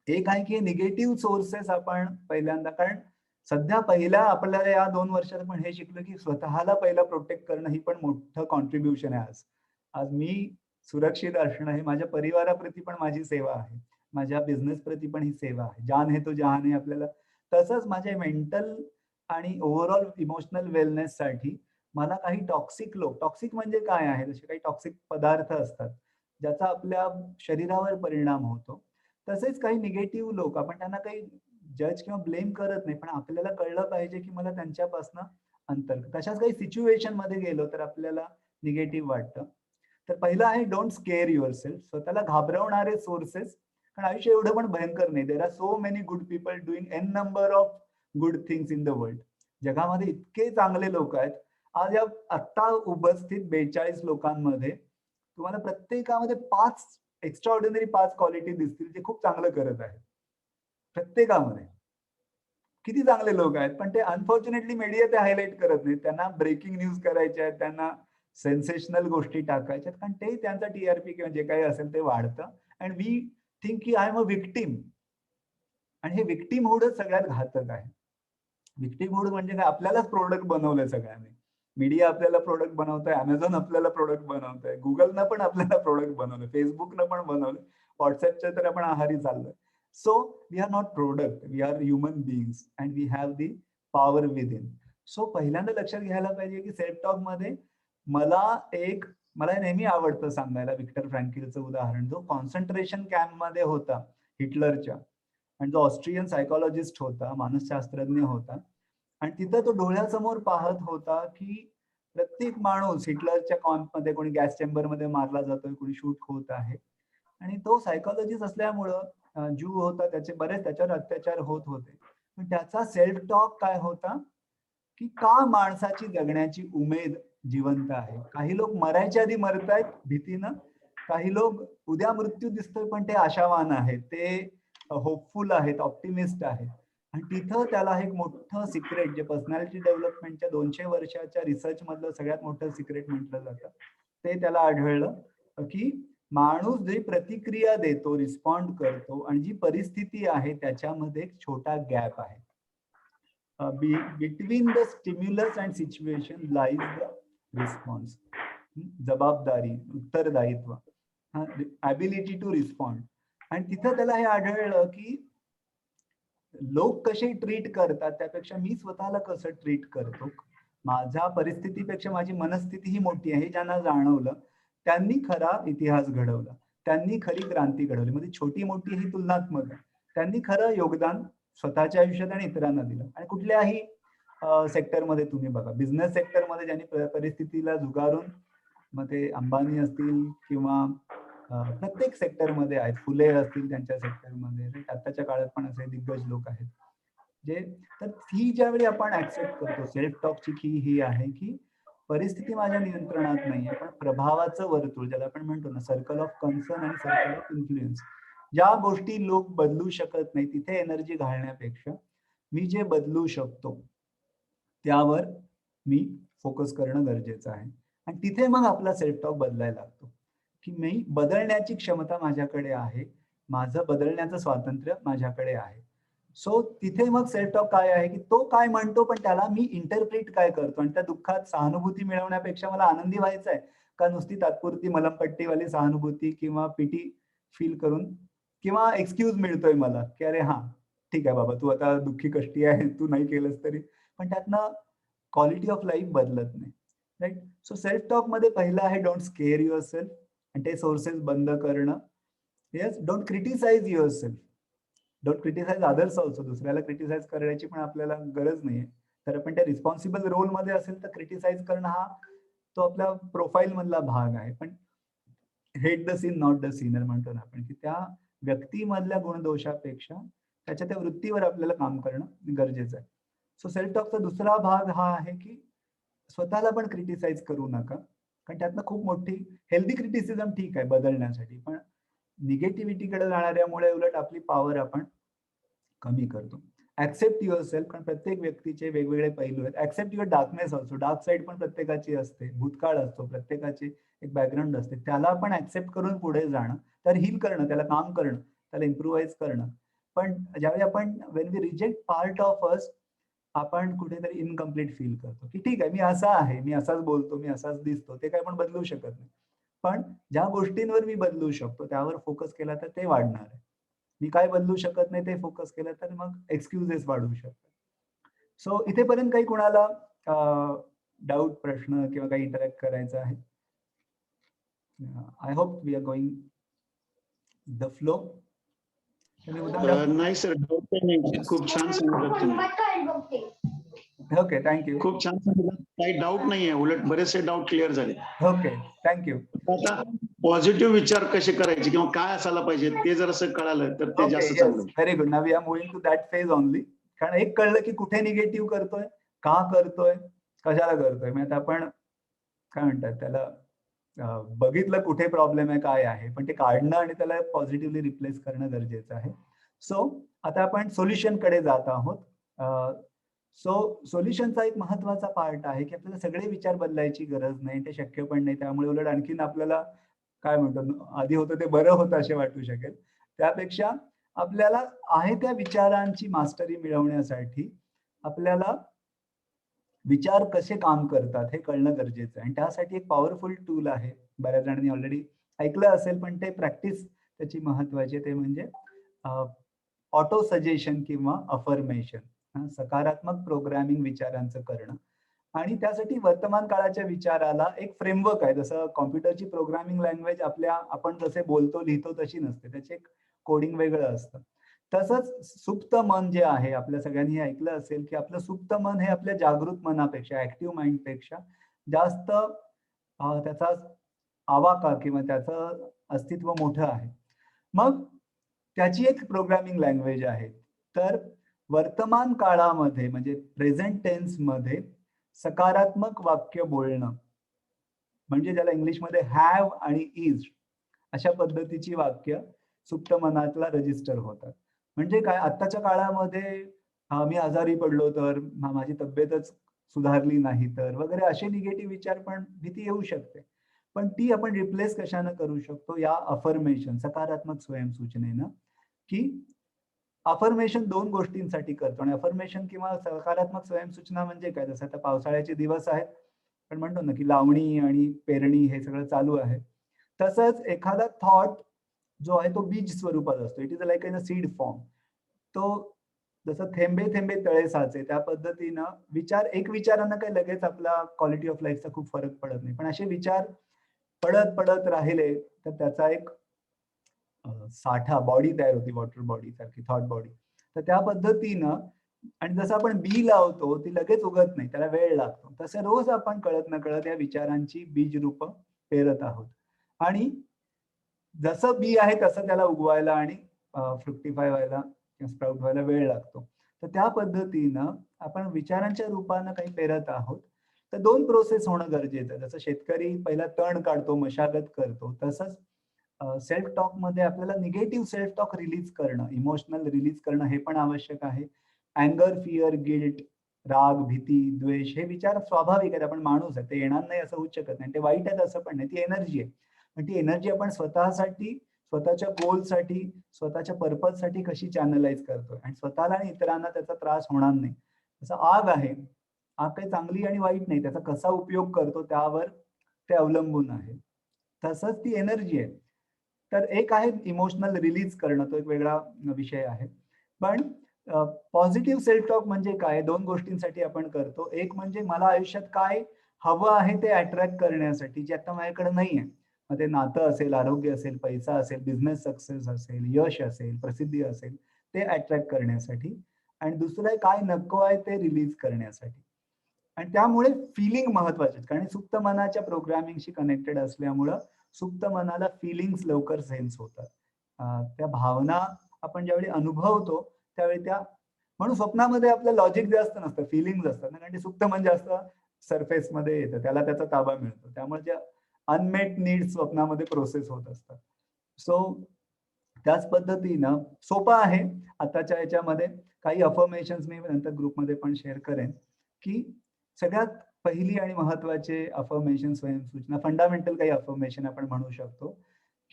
एक आहे की निगेटिव्ह सोर्सेस आपण पहिल्यांदा, कारण सध्या पहिल्या आपल्याला या 2 वर्षात आपण हे शिकलो की स्वतःला पहिला प्रोटेक्ट करणं ही पण मोठं कॉन्ट्रीब्युशन आहे. आज मी सुरक्षित असणं हे माझ्या परिवाराप्रती पण माझी सेवा आहे, माझ्या बिझनेस प्रती पण ही सेवा आहे. जान है तो जहान है आपल्याला. तसंच माझ्या मेंटल आणि ओव्हरऑल इमोशनल वेलनेस साठी मला काही टॉक्सिक म्हणजे काय आहे, जसे काही टॉक्सिक पदार्थ असतात ज्याचा आपल्या शरीरावर परिणाम होतो, तसेच काही निगेटिव्ह लोक, आपण त्यांना काही जज किंवा ब्लेम करत नाही, पण आपल्याला कळलं पाहिजे की मला त्यांच्यापासून अंतर. तशाच काही सिच्युएशन मध्ये गेलो तर आपल्याला निगेटिव्ह वाटतं. तर पहिलं आहे डोंट स्केअर युअरसेल्फ. स्वतःला घाबरवणारे सोर्सेस, कारण आयुष्य एवढं पण भयंकर नाही. There are so many good people doing an number of good things in the world. जगामध्ये इतके चांगले लोक आहेत. आज या आत्ता उपस्थित 42 लोकांमध्ये तुम्हाला प्रत्येकामध्ये 5 एक्स्ट्राऑर्डिनरी 5 क्वालिटी दिसतील जे खूप चांगलं करत आहेत. प्रत्येकामध्ये किती चांगले लोक आहेत, पण ते अनफॉर्च्युनेटली मीडिया ते हायलाइट करत नाही. त्यांना ब्रेकिंग न्यूज करायच्या आहेत, त्यांना सेन्सेशनल गोष्टी टाकायच्या आहेत, कारण ते त्यांचा टीआरपी किंवा जे काही असेल ते वाढतं. अँड वी थिंक की आय एम अ विक्टिम. आणि हे विक्टिमहुडच सगळ्यात घातक आहे. विक्टिमहुड म्हणजे काय? आपल्यालाच प्रोडक्ट बनवलंय सगळ्यांनी. मीडिया आपल्याला प्रोडक्ट बनवतोय, अमेझॉन आपल्याला प्रोडक्ट बनवतोय, गुगलनं पण आपल्याला प्रोडक्ट बनवलं, फेसबुकनं पण बनवलं, व्हॉट्सअपच्या तर आपण आहारी चाललोय. So we are not product, we are human beings and we have the power within. So पहिल्यांदा लक्षात घ्यायला पाहिजे की सेल्फ टॉक मध्ये मला एक मला नेहमी आवडतं सांगायला विक्टर फ्रँकलचं उदाहरण, जो कॉन्सन्ट्रेशन कॅम्पमध्ये होता हिटलरच्या, आणि जो ऑस्ट्रियन सायकोलॉजिस्ट होता, मानसशास्त्रज्ञ होता, आणि तिथं तो डोळ्यासमोर पाहत होता की प्रत्येक माणूस हिटलरच्या कॅम्पमध्ये कोणी गॅस चेंबरमध्ये मारला जातोय, कोणी शूट होत आहे, आणि तो सायकोलॉजिस्ट असल्यामुळं ज्यू होता, त्याचे बरेच त्याच्यावर अत्याचार होत होते, पण त्याचा सेल्फ टॉक काय होता की का माणसाची जगण्याची उमेद जिवंत आहे. काही लोक मरायच्या आधी मरतायत भीतीनं, काही लोक उद्या मृत्यू दिसतोय पण ते आशावान आहेत, ते होपफुल आहेत, ऑप्टिमिस्ट आहेत. आणि तिथं त्याला एक मोठं सिक्रेट, जे पर्सनॅलिटी डेव्हलपमेंटच्या 200 वर्षाच्या रिसर्च मधलं सगळ्यात मोठं सिक्रेट म्हटलं जातं, ते त्याला आढळलं की माणूस जी प्रतिक्रिया देतो, रिस्पॉन्ड करतो, आणि जी परिस्थिती आहे त्याच्यामध्ये एक छोटा गॅप आहे. Between the stimulus and situation lies the response. जबाबदारी, उत्तरदायित्व, ॲबिलिटी टू रिस्पॉन्ड. आणि तिथं त्याला हे आढळलं की लोक कसे ट्रीट करतात त्यापेक्षा मी स्वतःला कसं ट्रीट करतो, माझ्या परिस्थितीपेक्षा माझी मनस्थिती ही मोठी आहे, ज्यांना जाणवलं त्यांनी खरा इतिहास घडवला, त्यांनी खरी क्रांती घडवली. म्हणजे छोटी मोठी ही तुलनात्मक आहे, त्यांनी खरं योगदान स्वतःच्या आयुष्यात आणि इतरांना दिलं. आणि कुठल्याही सेक्टरमध्ये तुम्ही बघा, बिझनेस सेक्टरमध्ये ज्यांनी परिस्थितीला झुगारून, मग ते अंबानी असतील किंवा प्रत्येक सेक्टरमध्ये आहेत, फुले असतील त्यांच्या सेक्टरमध्ये, आताच्या काळात पण असे दिग्गज लोक आहेत जे. तर ही ज्यावेळी आपण ऍक्सेप्ट करतो, सेल्फ टॉकची की ही आहे की परिस्थिती माझ्या नियंत्रणात नाहीये, पण प्रभावाचं वर्तुळ, ज्याला आपण म्हणतो ना सर्कल ऑफ कन्सर्न आणि सर्कल ऑफ इन्फ्लुएन्स, ज्या गोष्टी लोक बदलू शकत नाही तिथे एनर्जी घालण्यापेक्षा मी जे बदलू शकतो त्यावर मी फोकस करणं गरजेचं आहे. आणि तिथे मग आपला सेल्फ टॉक बदलायला लागतो की मी बदलण्याची क्षमता माझ्याकडे आहे, माझं बदलण्याचं स्वातंत्र्य माझ्याकडे आहे. सो तिथे मग सेल्फ टॉक काय आहे की तो काय म्हणतो पण त्याला मी इंटरप्रिट काय करतो, आणि त्या दुःखात सहानुभूती मिळवण्यापेक्षा मला आनंदी व्हायचं आहे का नुसती तात्पुरती मलमपट्टीवाली सहानुभूती किंवा पिटी फील करून, किंवा एक्सक्यूज मिळतोय मला की अरे हा ठीक आहे बाबा, तू आता दुःखी कष्टी आहे, तू नाही केलंस तरी, पण त्यातनं क्वालिटी ऑफ लाईफ बदलत नाही. राईट. सो सेल्फ टॉक मध्ये पहिलं आहे डोंट स्केअर युअर सेल्फ, आणि ते सोर्सेस बंद करणं. Yes, don't criticize yourself, don't criticize others also. दुसऱ्याला क्रिटिसाइज करायची पण आपल्याला गरज नाहीये. तर आपण त्या रिस्पॉन्सिबल रोल मध्ये असेल तर क्रिटिसाइज करणं हा तो आपल्या प्रोफाईल मधला भाग आहे. पण hate the sin not the sinner म्हणतो ना आपण, की त्या व्यक्तीमधल्या गुणदोषापेक्षा त्याच्या त्या वृत्तीवर आपल्याला काम करणं गरजेचं आहे. सो सेल्फ टॉकचा दुसरा भाग हा आहे की स्वतःला पण क्रिटिसाइज करू नका, कारण त्यातनं खूप मोठी हेल्दी क्रिटिसिझम ठीक आहे बदलण्यासाठी, पण निगेटिव्हिटीकडे जाणाऱ्यामुळे उलट आपली पॉवर आपण कमी करतो. ऍक्सेप्ट युअर सेल्फ, कारण प्रत्येक व्यक्तीचे वेगवेगळे पैलू आहेत. Accept your darkness also, dark side पण प्रत्येकाची असते, भूतकाळ असतो, प्रत्येकाची एक बॅकग्राऊंड असते, त्याला पण ऍक्सेप्ट करून पुढे जाणं, तर हील करणं, त्याला काम करणं, त्याला इम्प्रुव्हाइज करणं. पण ज्यावेळी आपण when we reject part of us, आपण कुठेतरी इनकम्प्लीट फील करतो की ठीक आहे मी असा आहे, मी असाच बोलतो, मी असाच दिसतो, ते काय आपण बदलू शकत नाही. पण ज्या गोष्टींवर मी बदलू शकतो त्यावर फोकस केला तर ते वाढणार आहे. मी काय बदलू शकत नाही ते फोकस केलं तर मग एक्सक्युजेस वाढू शकतात. सो इथेपर्यंत काही कुणाला डाऊट, प्रश्न किंवा काही इंटरॅक्ट करायचं आहे? I hope we are going the flow.
नाही सर, डाऊट नाही. खूप छान सांगितलं तुम्ही.
Okay, thank you.
खूप छान सांगितलं, काही डाऊट नाहीये, उलट बरेचसे डाऊट क्लिअर झाले.
Okay, thank you.
आता पॉझिटिव्ह विचार कसे करायचे किंवा काय असायला पाहिजे ते जर असं कळालं तर ते जास्त चांगलं.
Very good. Now we are moving to that phase only. कारण एक कळलं की कुठे निगेटिव्ह करतोय, का करतोय, कशाला करतोय. म्हणजे आता आपण काय म्हणतात त्याला, बघितलं कुठे प्रॉब्लेम आहे, काय आहे, पण ते काढणं आणि त्याला पॉझिटिव्हली रिप्लेस करणं गरजेचं आहे. सो आता आपण सोल्युशन कडे जात आहोत. सो सोल्युशनचा एक महत्वाचा पार्ट आहे की आपल्याला सगळे विचार बदलायची गरज नाही, ते शक्य पण नाही. त्यामुळे उलट आणखीन आपल्याला काय म्हणतो, आधी होतं ते बरं होतं असे वाटू शकेल. त्यापेक्षा आपल्याला आहे त्या विचारांची मास्टरी मिळवण्यासाठी आपल्याला विचार कसे काम करतात हे कळणं गरजेचं आहे. आणि त्यासाठी एक पॉवरफुल टूल आहे, बऱ्याच जणांनी ऑलरेडी ऐकलं असेल, पण ते प्रॅक्टिस त्याची महत्वाची. ते म्हणजे ऑटो सजेशन किंवा अफर्मेशन, सकारात्मक प्रोग्रामिंग विचारांचं करणं. आणि त्यासाठी वर्तमान काळाच्या विचाराला एक फ्रेमवर्क आहे. जसं कॉम्प्युटरची प्रोग्रामिंग लँग्वेज आपण जसे बोलतो लिहितो तशी नसते, त्याचे एक कोडिंग वेगळं असतं. तसंच सुप्त मन जे आहे, आपल्या सगळ्यांनी ऐकलं असेल की आपलं सुप्त मन हे आपल्या जागृत मनापेक्षा, ऍक्टिव्ह माइंडपेक्षा जास्त त्याचा आवाका किंवा त्याचं अस्तित्व मोठं आहे. मग त्याची एक प्रोग्रामिंग लँग्वेज आहे. तर वर्तमान काळामध्ये म्हणजे प्रेझेंट टेन्स मध्ये सकारात्मक वाक्य बोलणं म्हणजे ज्याला इंग्लिशमध्ये हॅव आणि इज अशा पद्धतीची वाक्य सुप्त मनातला रजिस्टर होतात. म्हणजे काय, आत्ताच्या काळामध्ये मी आजारी पडलो तर, माझी तब्येतच सुधारली नाही तर वगैरे असे निगेटिव्ह विचार पण भीती येऊ शकते. पण ती आपण रिप्लेस कशाने करू शकतो, या अफर्मेशन सकारात्मक स्वयंसूचनेनं, की अफर्मेशन 2 गोष्टींसाठी करतो. आणि अफर्मेशन किंवा सकारात्मक स्वयंसूचना म्हणजे काय, जसं आता पावसाळ्याचे दिवस आहेत, पण म्हणतो ना की लावणी आणि पेरणी हे सगळं चालू आहे. तसंच एखादा थॉट जो आहे तो बीज स्वरूपात असतो. It is like in a seed form. तो जसं थेंबे थेंबे तळे साचे त्या पद्धतीनं एक विचारानं काही लगेच आपला क्वालिटी ऑफ लाईफचा खूप फरक पडत नाही. पण असे विचार पडत पडत राहिले तर त्याचा एक साठा, बॉडी तयार होती, वॉटर बॉडी सारखी, थॉट बॉडी. तर त्या पद्धतीनं, आणि जसं आपण बी लावतो ती लगेच उगत नाही, त्याला वेळ लागतो. तसं रोज आपण कळत नकळत या विचारांची बीज रूप पेरत आहोत. आणि जसं बी आहे तसं त्याला उगवायला आणि फ्रुक्टिफाय व्हायला किंवा स्प्राउट व्हायला वेळ लागतो. तर त्या पद्धतीनं आपण विचारांच्या रूपानं काही पेरत आहोत. तर 2 प्रोसेस होणं गरजेचं आहे. जसं शेतकरी पहिला तण काढतो, मशागत करतो, तसंच सेल्फ टॉक मध्ये आपल्याला निगेटिव्ह सेल्फ टॉक रिलीज करणं, इमोशनल रिलीज करणं हे पण आवश्यक आहे. अँगर, फिअर, गिल्ट, राग, भीती, द्वेष हे विचार स्वाभाविक आहेत. आपण माणूस आहे, ते येणार नाही असं होऊच शकत नाही. ते वाईट आहेत असं पण नाही, ती एनर्जी आहे. पण ती एनर्जी आपण स्वतःसाठी, स्वतःच्या गोलसाठी, स्वतःच्या पर्पजसाठी कशी चॅनलाइज करतोय आणि स्वतःला आणि इतरांना त्याचा त्रास होणार नाही. जसं आग आहे, आग काही चांगली आणि वाईट नाही, त्याचा कसा उपयोग करतो त्यावर ते अवलंबून आहे. तसंच ती एनर्जी आहे. तर एक आहे इमोशनल रिलीज करणं, तो एक वेगळा विषय आहे. पण पॉझिटिव्ह सेल्फ टॉक म्हणजे काय, 2 गोष्टींसाठी आपण करतो. एक म्हणजे मला आयुष्यात काय हवं आहे ते अट्रॅक्ट करण्यासाठी, जे आता माझ्याकडे नाहीये. मग ते नातं असेल, आरोग्य असेल, पैसा असेल, बिझनेस सक्सेस असेल, यश असेल, प्रसिद्धी असेल, ते अट्रॅक्ट करण्यासाठी. आणि दुसरं आहे काय नको आहे ते रिलीज करण्यासाठी. आणि त्यामुळे फिलिंग महत्वाचे आहेत, कारण सुप्त मनाच्या प्रोग्रामिंगशी कनेक्टेड असल्यामुळं सुप्त मनाला फिलिंग्स लवकर सेन्स होतात. त्या भावना आपण ज्यावेळी अनुभवतो त्यावेळी त्या, म्हणून स्वप्नामध्ये आपलं लॉजिक जास्त नसतं, फिलिंग्स असतात ना, कारण ते सुप्त मन जास्त सरफेस मध्ये येतं, त्याला त्याचा ताबा मिळतो. त्यामुळे ज्या अनमेट नीड्स स्वप्नामध्ये प्रोसेस होत असतात. सो त्याच पद्धतीनं सोपं आहे आताच्या याच्यामध्ये. काही अफर्मेशन्स मी नंतर ग्रुपमध्ये पण शेअर करेन, की सगळ्यात पहिली आणि महत्वाचे अफर्मेशन स्वयंसूचना, फंडामेंटल काही अफर्मेशन आपण म्हणू शकतो,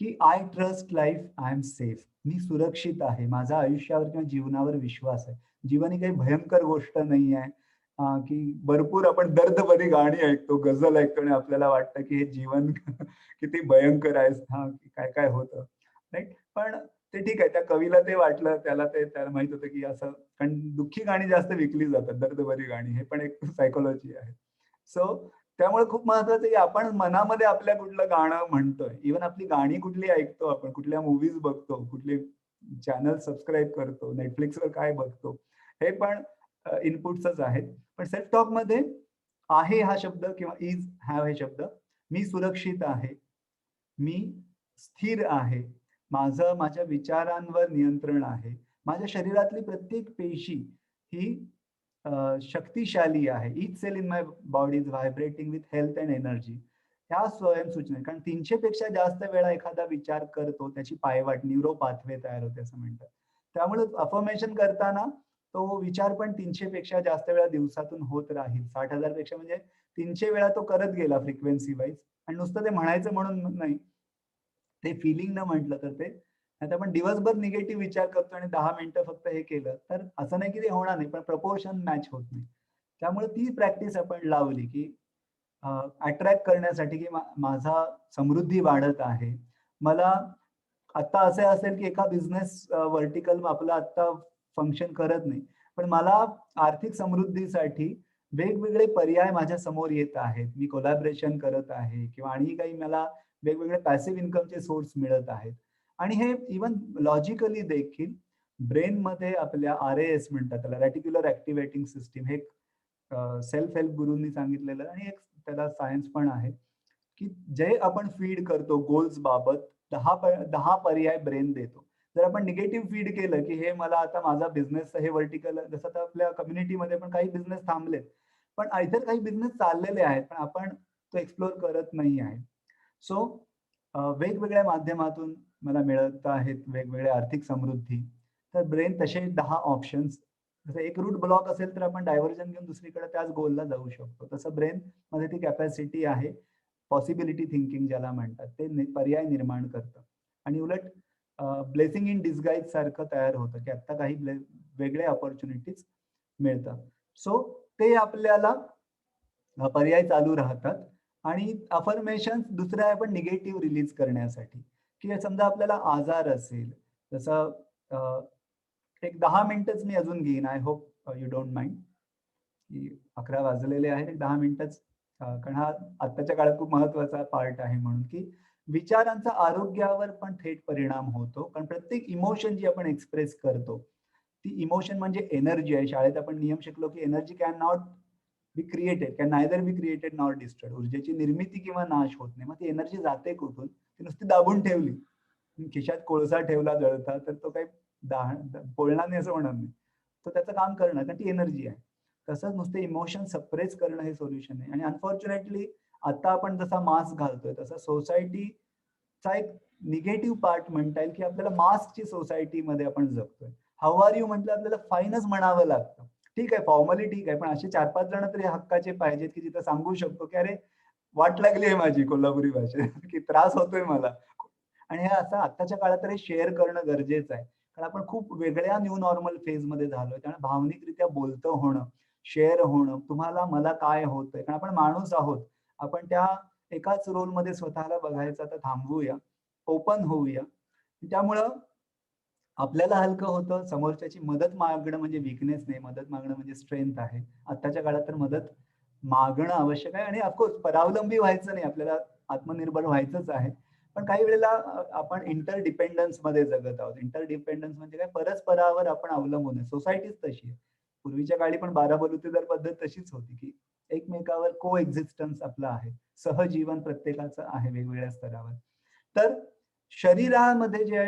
की I trust life, I am safe. मी सुरक्षित आहे, माझा आयुष्यावर किंवा जीवनावर विश्वास आहे. जीवन ही काही भयंकर गोष्ट नाही आहे, की भरपूर आपण दर्दभरी गाणी ऐकतो, गझल ऐकतो आणि आपल्याला वाटतं की हे जीवन किती भयंकर आहे, काय काय होतं, राईट. पण ते ठीक आहे, त्या कवीला ते वाटलं, त्याला माहित होतं की असं, कारण दुःखी गाणी जास्त विकली जातात, दर्दभरी गाणी, हे पण एक सायकोलॉजी आहे. सो त्यामुळे खूप महत्वाचं आहे की आपण मनामध्ये आपल्या कुठलं गाणं म्हणतोय, इव्हन आपली गाणी कुठली ऐकतो, आपण कुठल्या मूव्हीज बघतो, कुठले चॅनल सबस्क्राईब करतो, नेटफ्लिक्सवर काय बघतो, हे पण इनपुट्सच आहेत. पण सेल्फ टॉक मध्ये आहे हा शब्द किंवा इज हॅव हे शब्द, मी सुरक्षित आहे, मी स्थिर आहे, माझ्या विचारांवर नियंत्रण आहे, माझ्या शरीरातली प्रत्येक पेशी ही शक्तिशाली आहे, each cell in my body is vibrating with health and energy. ह्या स्वयंसूचना, कारण 300 पेक्षा जास्त वेळा एखादा विचार करतो त्याची पायवाट, न्यूरो पाथवे तयार होते असं म्हणतात. त्यामुळे अफर्मेशन करताना तो विचार पण 300 पेक्षा जास्त वेळा दिवसातून होत राहील. 60,000 पेक्षा म्हणजे 300 वेळा तो करत गेला फ्रिक्वेन्सी वाईज. आणि नुसतं ते म्हणायचं म्हणून नाही, ते फिलिंग न म्हटलं तर ते, आता आपण दिवसभर निगेटिव्ह विचार करतो आणि 10 मिनिटं फक्त हे केलं तर असं नाही की ते होणार नाही, पण प्रपोर्शन मॅच होत नाही. त्यामुळे ती प्रॅक्टिस आपण लावली की अट्रॅक्ट करण्यासाठी, की माझा समृद्धी वाढत आहे. मला आता असं असेल की एका बिझनेस वर्टिकल आपला आता फंक्शन करत नाही, पण मला आर्थिक समृद्धीसाठी वेगवेगळे पर्याय माझ्या समोर येत आहेत, मी कोलॅबरेशन करत आहे किंवा आणि काही मला वेगवेगळे पॅसिव्ह इन्कमचे सोर्स मिळत आहेत. आणि हे इवन लॉजिकली देखील ब्रेन मध्ये आपल्या RAS म्हणतात त्याला, रेटिक्युलर ऍक्टिव्हेटिंग सिस्टीम, हे सेल्फ हेल्प गुरूंनी सांगितलेलं आणि एक त्याला सायन्स पण आहे, की जे आपण फीड करतो गोल्स बाबत 10 पर्याय ब्रेन देतो. जर आपण निगेटिव्ह फीड केलं की हे मला आता माझा बिझनेस हे व्हर्टिकल, जसं आता आपल्या कम्युनिटीमध्ये पण काही बिझनेस थांबलेत, पण इतर काही बिझनेस चाललेले आहेत पण आपण तो एक्सप्लोर करत नाही आहे. सो वेगवेगळ्या माध्यमातून मला मिळत आहेत वेगवेगळे आर्थिक समृद्धी. तर ब्रेन तसे 10 ऑप्शन्स, जसं एक रूट ब्लॉक असेल तर आपण डायव्हर्जन घेऊन दुसरीकडे त्याच गोलला जाऊ शकतो. तसं ब्रेन मध्ये ती कॅपॅसिटी आहे, पॉसिबिलिटी थिंकिंग ज्याला म्हणतात, ते पर्याय निर्माण करतं. आणि उलट ब्लेसिंग इन डिस्गाईज सारखं तयार होतं की आता काही वेगळे ऑपॉर्च्युनिटीज मिळतात. सो ते आपल्याला पर्याय चालू राहतात. आणि अफर्मेशन दुसऱ्या आपण निगेटिव्ह रिलीज करण्यासाठी, की समजा आपल्याला आजार असेल, जसं एक 10 मिनिटच मी अजून घेईन, I hope you don't mind, की 11 वाजलेले आहेत, एक 10 मिनिटच, कारण हा आत्ताच्या काळात खूप महत्वाचा पार्ट आहे. म्हणून की विचारांचा आरोग्यावर पण थेट परिणाम होतो, कारण प्रत्येक इमोशन जी आपण एक्सप्रेस करतो ती इमोशन म्हणजे एनर्जी आहे. शाळेत आपण नियम शिकलो की energy can not be created, can neither be created not destroyed. ऊर्जेची निर्मिती किंवा नाश होत नाही. मग ती एनर्जी जाते कुठून? ती नुसती दाबून ठेवली, खिशात कोळसा ठेवला जळता तर तो काही बोलणार नाही असं म्हणत नाही, तो त्याचं काम करणार, कारण ती एनर्जी आहे. तसंच नुसते इमोशन सप्रेस करणं हे सोल्युशन आहे. आणि अनफॉर्च्युनेटली आता आपण जसा मास्क घालतोय तसा सोसायटीचा एक निगेटिव्ह पार्ट म्हणता येईल, की आपल्याला मास्कची सोसायटीमध्ये आपण जगतोय. हाऊ आर यू म्हटलं आपल्याला फाईनच म्हणावं लागतं. ठीक आहे, फॉर्मली ठीक आहे, पण असे 4-5 जण तरी हक्काचे पाहिजेत की जिथं सांगू शकतो की अरे वाट लागली आहे माझी कोल्हापुरी भाषेत, की त्रास होतोय मला. आणि हे असं आत्ताच्या काळात तरी शेअर करणं गरजेचं आहे, कारण आपण खूप वेगळ्या न्यू नॉर्मल फेज मध्ये झालोय. त्यामुळे भावनिकरित्या बोलतं होणं, शेअर होणं, तुम्हाला मला काय होतंय, कारण आपण माणूस आहोत. आपण त्या एकाच रोल मध्ये स्वतःला बघायचं, तर थांबवूया, ओपन होऊया. त्यामुळं आपल्याला हलकं होतं. समोरच्याची मदत मागणं म्हणजे वीकनेस नाही, मदत मागणं म्हणजे स्ट्रेंथ आहे. आत्ताच्या काळात तर मदत मागणं आवश्यक आहे. आणि ऑफकोर्स परावलंबी व्हायचं नाही, आपल्याला आत्मनिर्भर व्हायचंच आहे. पण काही वेळेला आपण इंटरडिपेंडन्स मध्ये जगत आहोत. इंटरडिपेंडन्स म्हणजे काय, परस्परावर आपण अवलंबून आहे. सोसायटीच तशी आहे. पूर्वीच्या काळी पण 12 बलुतेदार पद्धत तशीच होती, की एकमेकावर को एक्झिस्टन्स आपलं आहे, सहजीवन प्रत्येकाचं आहे वेगवेगळ्या स्तरावर. तर शरीरामध्ये जे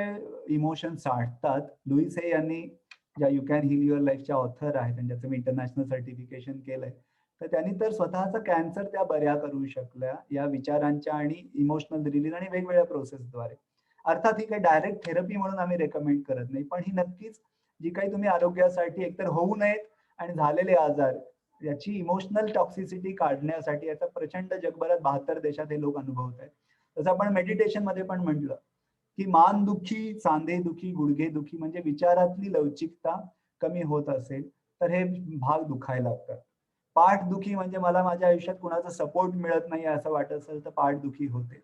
इमोशन साठतात, लुईस हे यांनी, ज्या यू कॅन हील युअर लाईफच्या ऑथर आहेत आणि ज्याचं मी इंटरनॅशनल सर्टिफिकेशन केलंय, तर त्यांनी तर स्वतःचा कॅन्सर त्या बऱ्या करू शकल्या या विचारांच्या आणि इमोशनल रिलीज आणि वेगवेगळ्या प्रोसेसद्वारे. अर्थात ही काही डायरेक्ट थेरपी म्हणून आम्ही रेकमेंड करत नाही, पण ही नक्कीच जी काही तुम्ही आरोग्यासाठी एकतर होऊ नयेत आणि झालेले आजार याची इमोशनल टॉक्सिसिटी काढण्यासाठी, याचा प्रचंड जगभरात 72 देशात हे लोक अनुभवत आहेत. जसं आपण मेडिटेशन मध्ये पण म्हटलं की मान दुखी, सांधे दुखी, गुडघे दुखी म्हणजे विचारातली लवचिकता कमी होत असेल तर हे भाग दुखायला लागतात. पाठ दुखी म्हणजे मला माझ्या आयुष्यात कुणाचा सपोर्ट मिळत नाही असं वाटत असेल तर पाठ दुखी होते.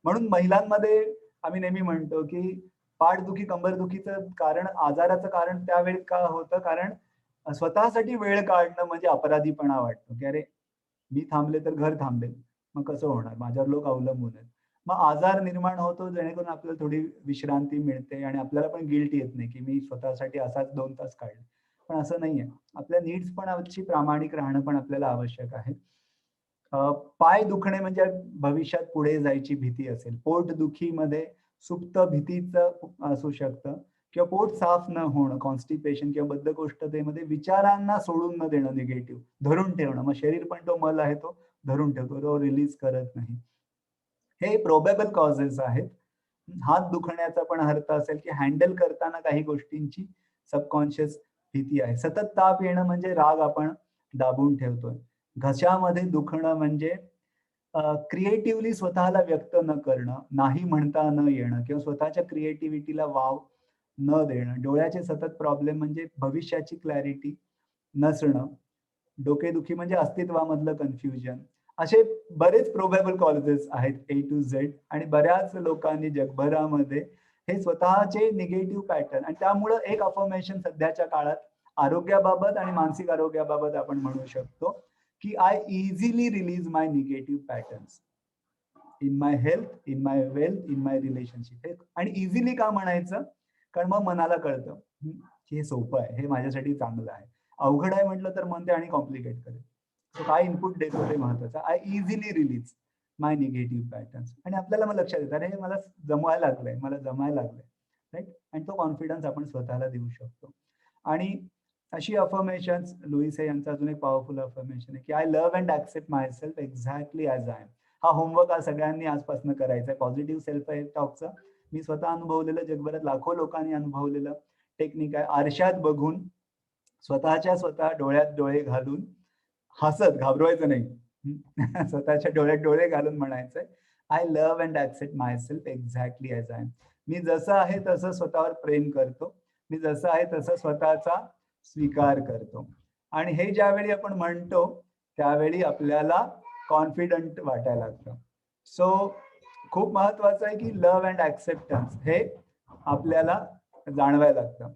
म्हणून महिलांमध्ये आम्ही नेहमी म्हणतो की पाठदुखी, कंबरदुखीचं कारण, आजाराचं कारण त्यावेळी का होतं, कारण स्वतःसाठी वेळ काढणं म्हणजे अपराधीपणा वाटतो, की अरे मी थांबले तर घर थांबेल, मग कसं होणार, माझ्यावर लोक अवलंबून आहेत. मग आजार निर्माण होतो, जेणेकरून आपल्याला थोडी विश्रांती मिळते आणि आपल्याला पण गिल्ट येत नाही की मी स्वतःसाठी असाच 2 तास काढले. पण असं नाहीये. आपल्या नीड्स पण अशी प्रामाणिक राहणं पण आपल्याला आवश्यक आहे. पाय दुखणे म्हणजे भविष्यात पुढे जायची भीती असेल. पोट दुखीमध्ये सुप्त भीतीचं असू शकतं, किंवा पोट साफ न होणं, कॉन्स्टिपेशन किंवा बद्धकोष्ठतेमध्ये विचारांना सोडून न देणं, निगेटिव्ह धरून ठेवणं. मग शरीर पण तो मल आहे तो धरून ठेवतो, तो रिलीज करत नाही. हे प्रोबेबल कॉजेस आहेत. हात दुखण्याचा पण अर्थ असेल की हँडल करताना काही गोष्टींची सबकॉन्शियस भीती आहे. सतत ताप येणं म्हणजे राग आपण दाबून ठेवतोय. घशामध्ये दुखणं म्हणजे क्रिएटिव्हली स्वतःला व्यक्त न करणं, नाही म्हणता न येणं किंवा स्वतःच्या क्रिएटिव्हिटीला वाव न देणं. डोळ्याचे सतत प्रॉब्लेम म्हणजे भविष्याची क्लॅरिटी नसणं. डोकेदुखी म्हणजे अस्तित्वामधलं कन्फ्युजन. असे बरेच प्रोबेबल कॉजेस आहेत A to Z. आणि बऱ्याच लोकांनी जगभरामध्ये हे स्वतःचे निगेटिव्ह पॅटर्न, आणि त्यामुळं एक अफर्मेशन सध्याच्या काळात आरोग्याबाबत आणि मानसिक आरोग्याबाबत आपण म्हणू शकतो की I easily release my negative patterns in my health, in my wealth, in my relationship. आणि इझिली का म्हणायचं? कारण मग मनाला कळतं की हे सोपं आहे, हे माझ्यासाठी चांगलं आहे. अवघड आहे म्हटलं तर मन ते आणि कॉम्प्लिकेट करेल. सो काय इनपुट देतो ते महत्वाचं. I easily release my negative patterns. आणि आपल्याला मग लक्षात येतं, अरे हे मला जमवायला लागलंय, मला जमायला लागलंय, राईट. आणि तो कॉन्फिडन्स आपण स्वतःला देऊ शकतो. आणि अशी अफर्मेशन्स, लुईस यांचं अजून एक पॉवरफुल अफर्मेशन आहे की I love and accept myself exactly as I am. हा होमवर्क आज सगळ्यांनी आजपासून करायचा आहे. पॉझिटिव्ह सेल्फ टॉकचा मी स्वतः अनुभवलेलं, जगभरात लाखो लोकांनी अनुभवलेलं टेक्निक आहे. आरशात बघून स्वतः डोळ्यात डोळे घालून हसत, घाबरवायचं नाही, स्वतःच्या डोळ्यात डोळे घालून म्हणायचंय I love and accept myself exactly as I am. मी जसं आहे तसं स्वतःवर प्रेम करतो, मी जसं आहे तसं स्वतःचा स्वीकार करतो. आणि हे ज्यावेळी आपण म्हणतो त्यावेळी आपल्याला कॉन्फिडंट वाटायला लागतं. सो खूप महत्वाचं आहे की लव्ह अँड ऍक्सेप्टन्स हे आपल्याला जाणवायला लागतं.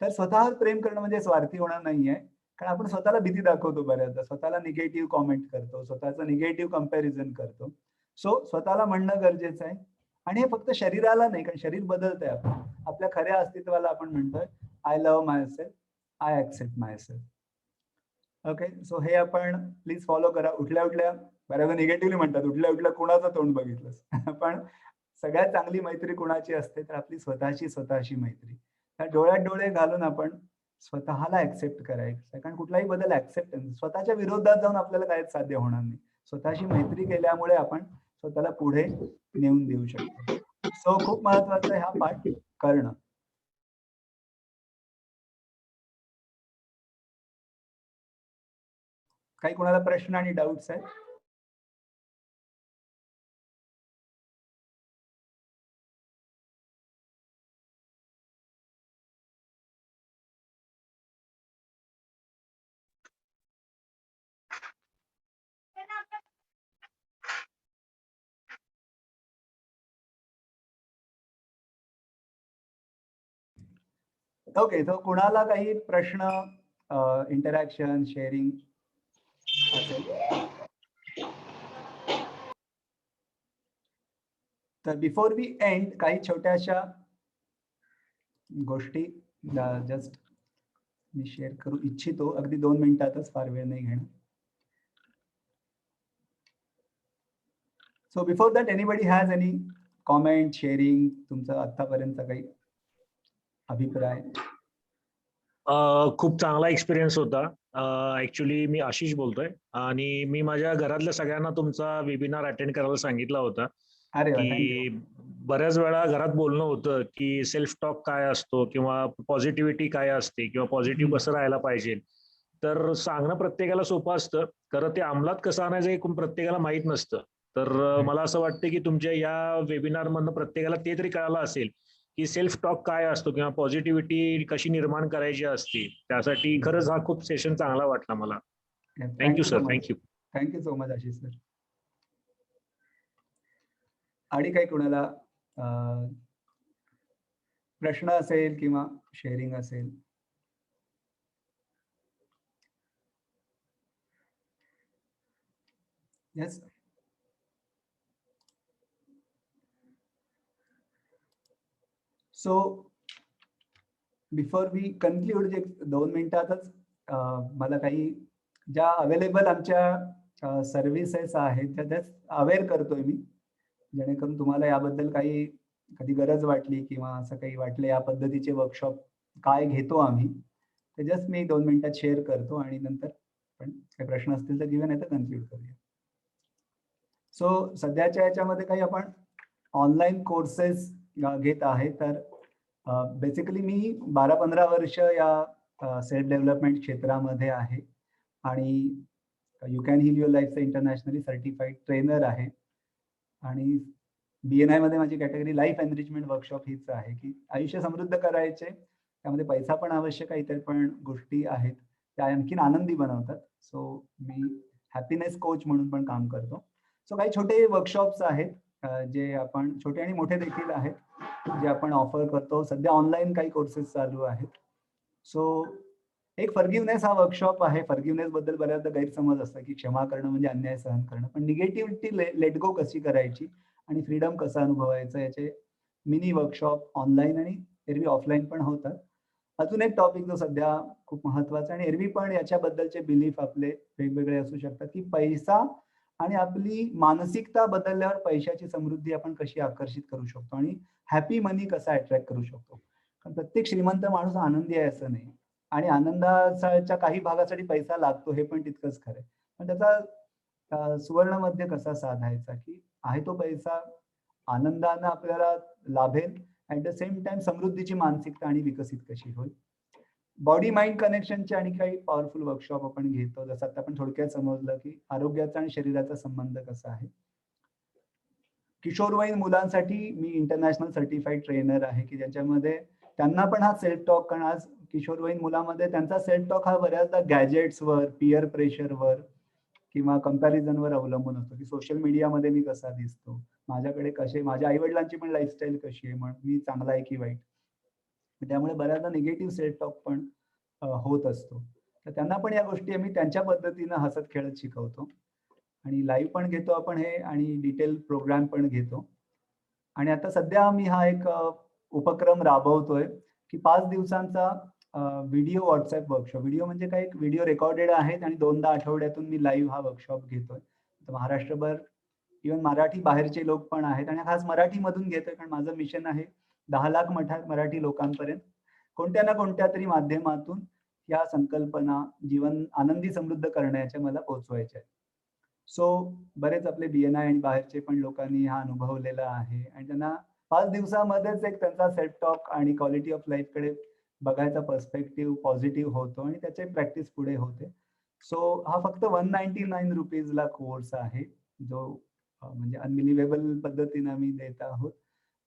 तर स्वतःवर प्रेम करणं म्हणजे स्वार्थी होणं नाहीये, कारण आपण स्वतःला भीती दाखवतो बऱ्याचदा, स्वतःला निगेटिव्ह कॉमेंट करतो, स्वतःचं निगेटिव्ह कम्पॅरिझन करतो. सो स्वतःला म्हणणं गरजेचं आहे. आणि हे फक्त शरीराला नाही, कारण शरीर बदलतंय. आपण आपल्या खऱ्या अस्तित्वाला आपण म्हणतोय I love my self, I accept my self. Okay, so हे आपण प्लीज फॉलो करा. उठल्या उठल्या, बऱ्याचदा निगेटिव्हली म्हणतात, उठल्या उठल्या कुणाचं तोंड बघितलंस, पण सगळ्यात चांगली मैत्री कुणाची असते तर आपली स्वतःशी मैत्री. त्या डोळ्यात डोळे घालून आपण स्वतःला ऍक्सेप्ट करायचं. कारण कुठलाही बदल ऍक्सेप्टन्स, स्वतःच्या विरोधात जाऊन आपल्याला काहीच साध्य होणार नाही. स्वतःशी मैत्री केल्यामुळे आपण स्वतःला पुढे नेऊन देऊ शकतो. सो खूप महत्वाचं आहे हा पाठ करणं. काही कोणाला प्रश्न आणि डाऊट्स आहेत? ओके, तर कुणाला काही प्रश्न, इंटरॅक्शन, शेअरिंग असेल तर बिफोर वी एंड काही छोट्याशा गोष्टी जस्ट मी शेअर करू इच्छितो. अगदी 2 मिनिटातच, फार वेळ नाही घेणं. So before that anybody has any comment, sharing, तुमचा आतापर्यंत काही अभिप्राय?
खूप चांगला एक्सपिरियन्स होता. ऍक्च्युली मी आशिष बोलतोय आणि मी माझ्या घरातल्या सगळ्यांना तुमचा वेबिनार अटेंड करायला सांगितला होता.
अरे वा,
की बऱ्याच वेळा घरात बोलणं होतं की सेल्फ टॉक काय असतो किंवा पॉझिटिव्हिटी काय असते किंवा पॉझिटिव्ह कसं राहायला पाहिजे. तर सांगणं प्रत्येकाला सोपं असतं, खरं ते अंमलात कसं आणायचं हे प्रत्येकाला माहीत नसतं. तर मला असं वाटतं की तुमच्या या वेबिनार मधनं प्रत्येकाला ते तरी कळालं असेल की सेल्फ टॉक काय असतो किंवा पॉझिटिव्हिटी कशी निर्माण करायची असते. त्यासाठी खरंच हा खूप सेशन चांगला वाटला मला. Thank you sir. Thank you.
Thank you so much Ashish sir. आणि काही कोणाला प्रश्न असेल किंवा शेअरिंग असेल? Yes. So before we conclude, जे 2 मिनिटातच मला काही ज्या अवेलेबल आमच्या सर्व्हिसेस आहेत त्यात अवेअर करतोय मी, जेणेकरून तुम्हाला याबद्दल काही कधी गरज वाटली किंवा असं काही वाटलं या पद्धतीचे वर्कशॉप काय घेतो आम्ही, ते जस्ट मी 2 मिनिटात शेअर करतो आणि नंतर पण काही प्रश्न असतील तर घेऊया, नाही तर कन्क्लूड करूया. सो सध्याच्या याच्यामध्ये काही आपण ऑनलाईन कोर्सेस घेत आहे. तर बेसिकली मी 12-15 वर्ष या सेल्फ डेव्हलपमेंट क्षेत्रामध्ये आहे आणि यू कॅन हील युअर लाईफचं इंटरनॅशनली सर्टिफाईड ट्रेनर आहे. आणि BNI मध्ये माझी कॅटेगरी लाईफ एनरिचमेंट वर्कशॉप हीच आहे की आयुष्य समृद्ध करायचे, त्यामध्ये पैसा पण आवश्यक आहे, इतर पण गोष्टी आहेत त्या आणखीन आनंदी बनवतात. सो मी हॅपीनेस कोच म्हणून पण काम करतो. सो काही छोटे वर्कशॉप्स आहेत जे आपण, छोटे आणि मोठे देखील आहेत, जे आपण ऑफर करतो. सध्या ऑनलाईन काही कोर्सेस चालू आहेत. सो एक फॉरगिव्हनेस हा वर्कशॉप आहे. फॉरगिव्हनेस बद्दल बऱ्याचदा गैरसमज असतात की क्षमा करणं म्हणजे अन्याय सहन करणं, पण निगेटिव्हिटी लेट गो कशी करायची आणि फ्रीडम कसा अनुभवायचा याचे मिनी वर्कशॉप ऑनलाईन आणि एरवी ऑफलाईन पण होतात. अजून एक टॉपिक जो सध्या खूप महत्वाचा आणि एरवी पण याच्याबद्दलचे बिलीफ आपले वेगवेगळे असू शकतात की पैसा आणि आपली मानसिकता बदलल्यावर पैशाची समृद्धी आपण कशी आकर्षित करू शकतो आणि हॅपी मनी कसा अट्रॅक्ट करू शकतो. कारण प्रत्येक श्रीमंत माणूस आनंदी आहे असं नाही आणि आनंदाच्या काही भागासाठी पैसा लागतो हे पण तितकंच खरं आहे. पण त्याचा सुवर्ण मध्य कसा साधायचा की आहे तो पैसा आनंदानं आपल्याला लाभेल, ऍट द सेम टाइम समृद्धीची मानसिकता आणि विकसित कशी होईल. बॉडी माइंड कनेक्शनचे आणि काही पॉवरफुल वर्कशॉप आपण घेतो. जसं आता आपण थोडक्यात समजलं की आरोग्याचा आणि शरीराचा संबंध कसा आहे. किशोरवयीन मुलांसाठी मी इंटरनॅशनल सर्टिफाईड ट्रेनर आहे की ज्याच्यामध्ये त्यांना पण हा सेल्फ टॉक, कारण आज किशोरवयीन मुलामध्ये त्यांचा सेल्फ टॉक हा बऱ्याचदा गॅजेट्सवर, पिअर प्रेशरवर किंवा कंपॅरिझनवर अवलंबून असतो की सोशल मीडियामध्ये मी कसा दिसतो, माझ्याकडे कसे, माझ्या आईवडिलांची पण लाईफस्टाईल कशी आहे, म्हणून मी चांगला आहे की वाईट. त्यामुळे बऱ्याचदा निगेटिव्ह सेल्फ टॉक पण होत असतो. तर त्यांना पण या गोष्टी आम्ही त्यांच्या पद्धतीनं हसत खेळत शिकवतो आणि लाईव्ह पण घेतो आपण हे आणि डिटेल प्रोग्राम पण घेतो. आणि आता सध्या मी हा एक उपक्रम राबवतोय की 5 दिवसांचा व्हिडिओ व्हॉट्सअप वर्कशॉप. व्हिडिओ म्हणजे काय, एक व्हिडिओ रेकॉर्डेड आहेत आणि 2दा आठवड्यातून मी लाईव्ह हा वर्कशॉप घेतोय. तर महाराष्ट्रभर इव्हन मराठी बाहेरचे लोक पण आहेत आणि खास मराठीमधून घेतोय कारण माझं मिशन आहे 10 लाख मराठी लोकांपर्यंत कोणत्या ना कोणत्या तरी माध्यमातून या संकल्पना जीवन आनंदी समृद्ध करण्याच्या मला पोहोचवायच्या आहेत. सो बरेच आपले BNI आणि बाहेरचे पण लोकांनी हा अनुभवलेला आहे आणि त्यांना 5 दिवसामध्येच एक त्यांचा सेल्फ टॉक आणि क्वालिटी ऑफ लाईफ कडे बघायचा पर्स्पेक्टिव्ह पॉझिटिव्ह होतो आणि त्याची प्रॅक्टिस पुढे होते. सो हा फक्त 199 रुपीजला कोर्स आहे जो म्हणजे अनबिलिव्हेबल पद्धतीने आम्ही देत आहोत.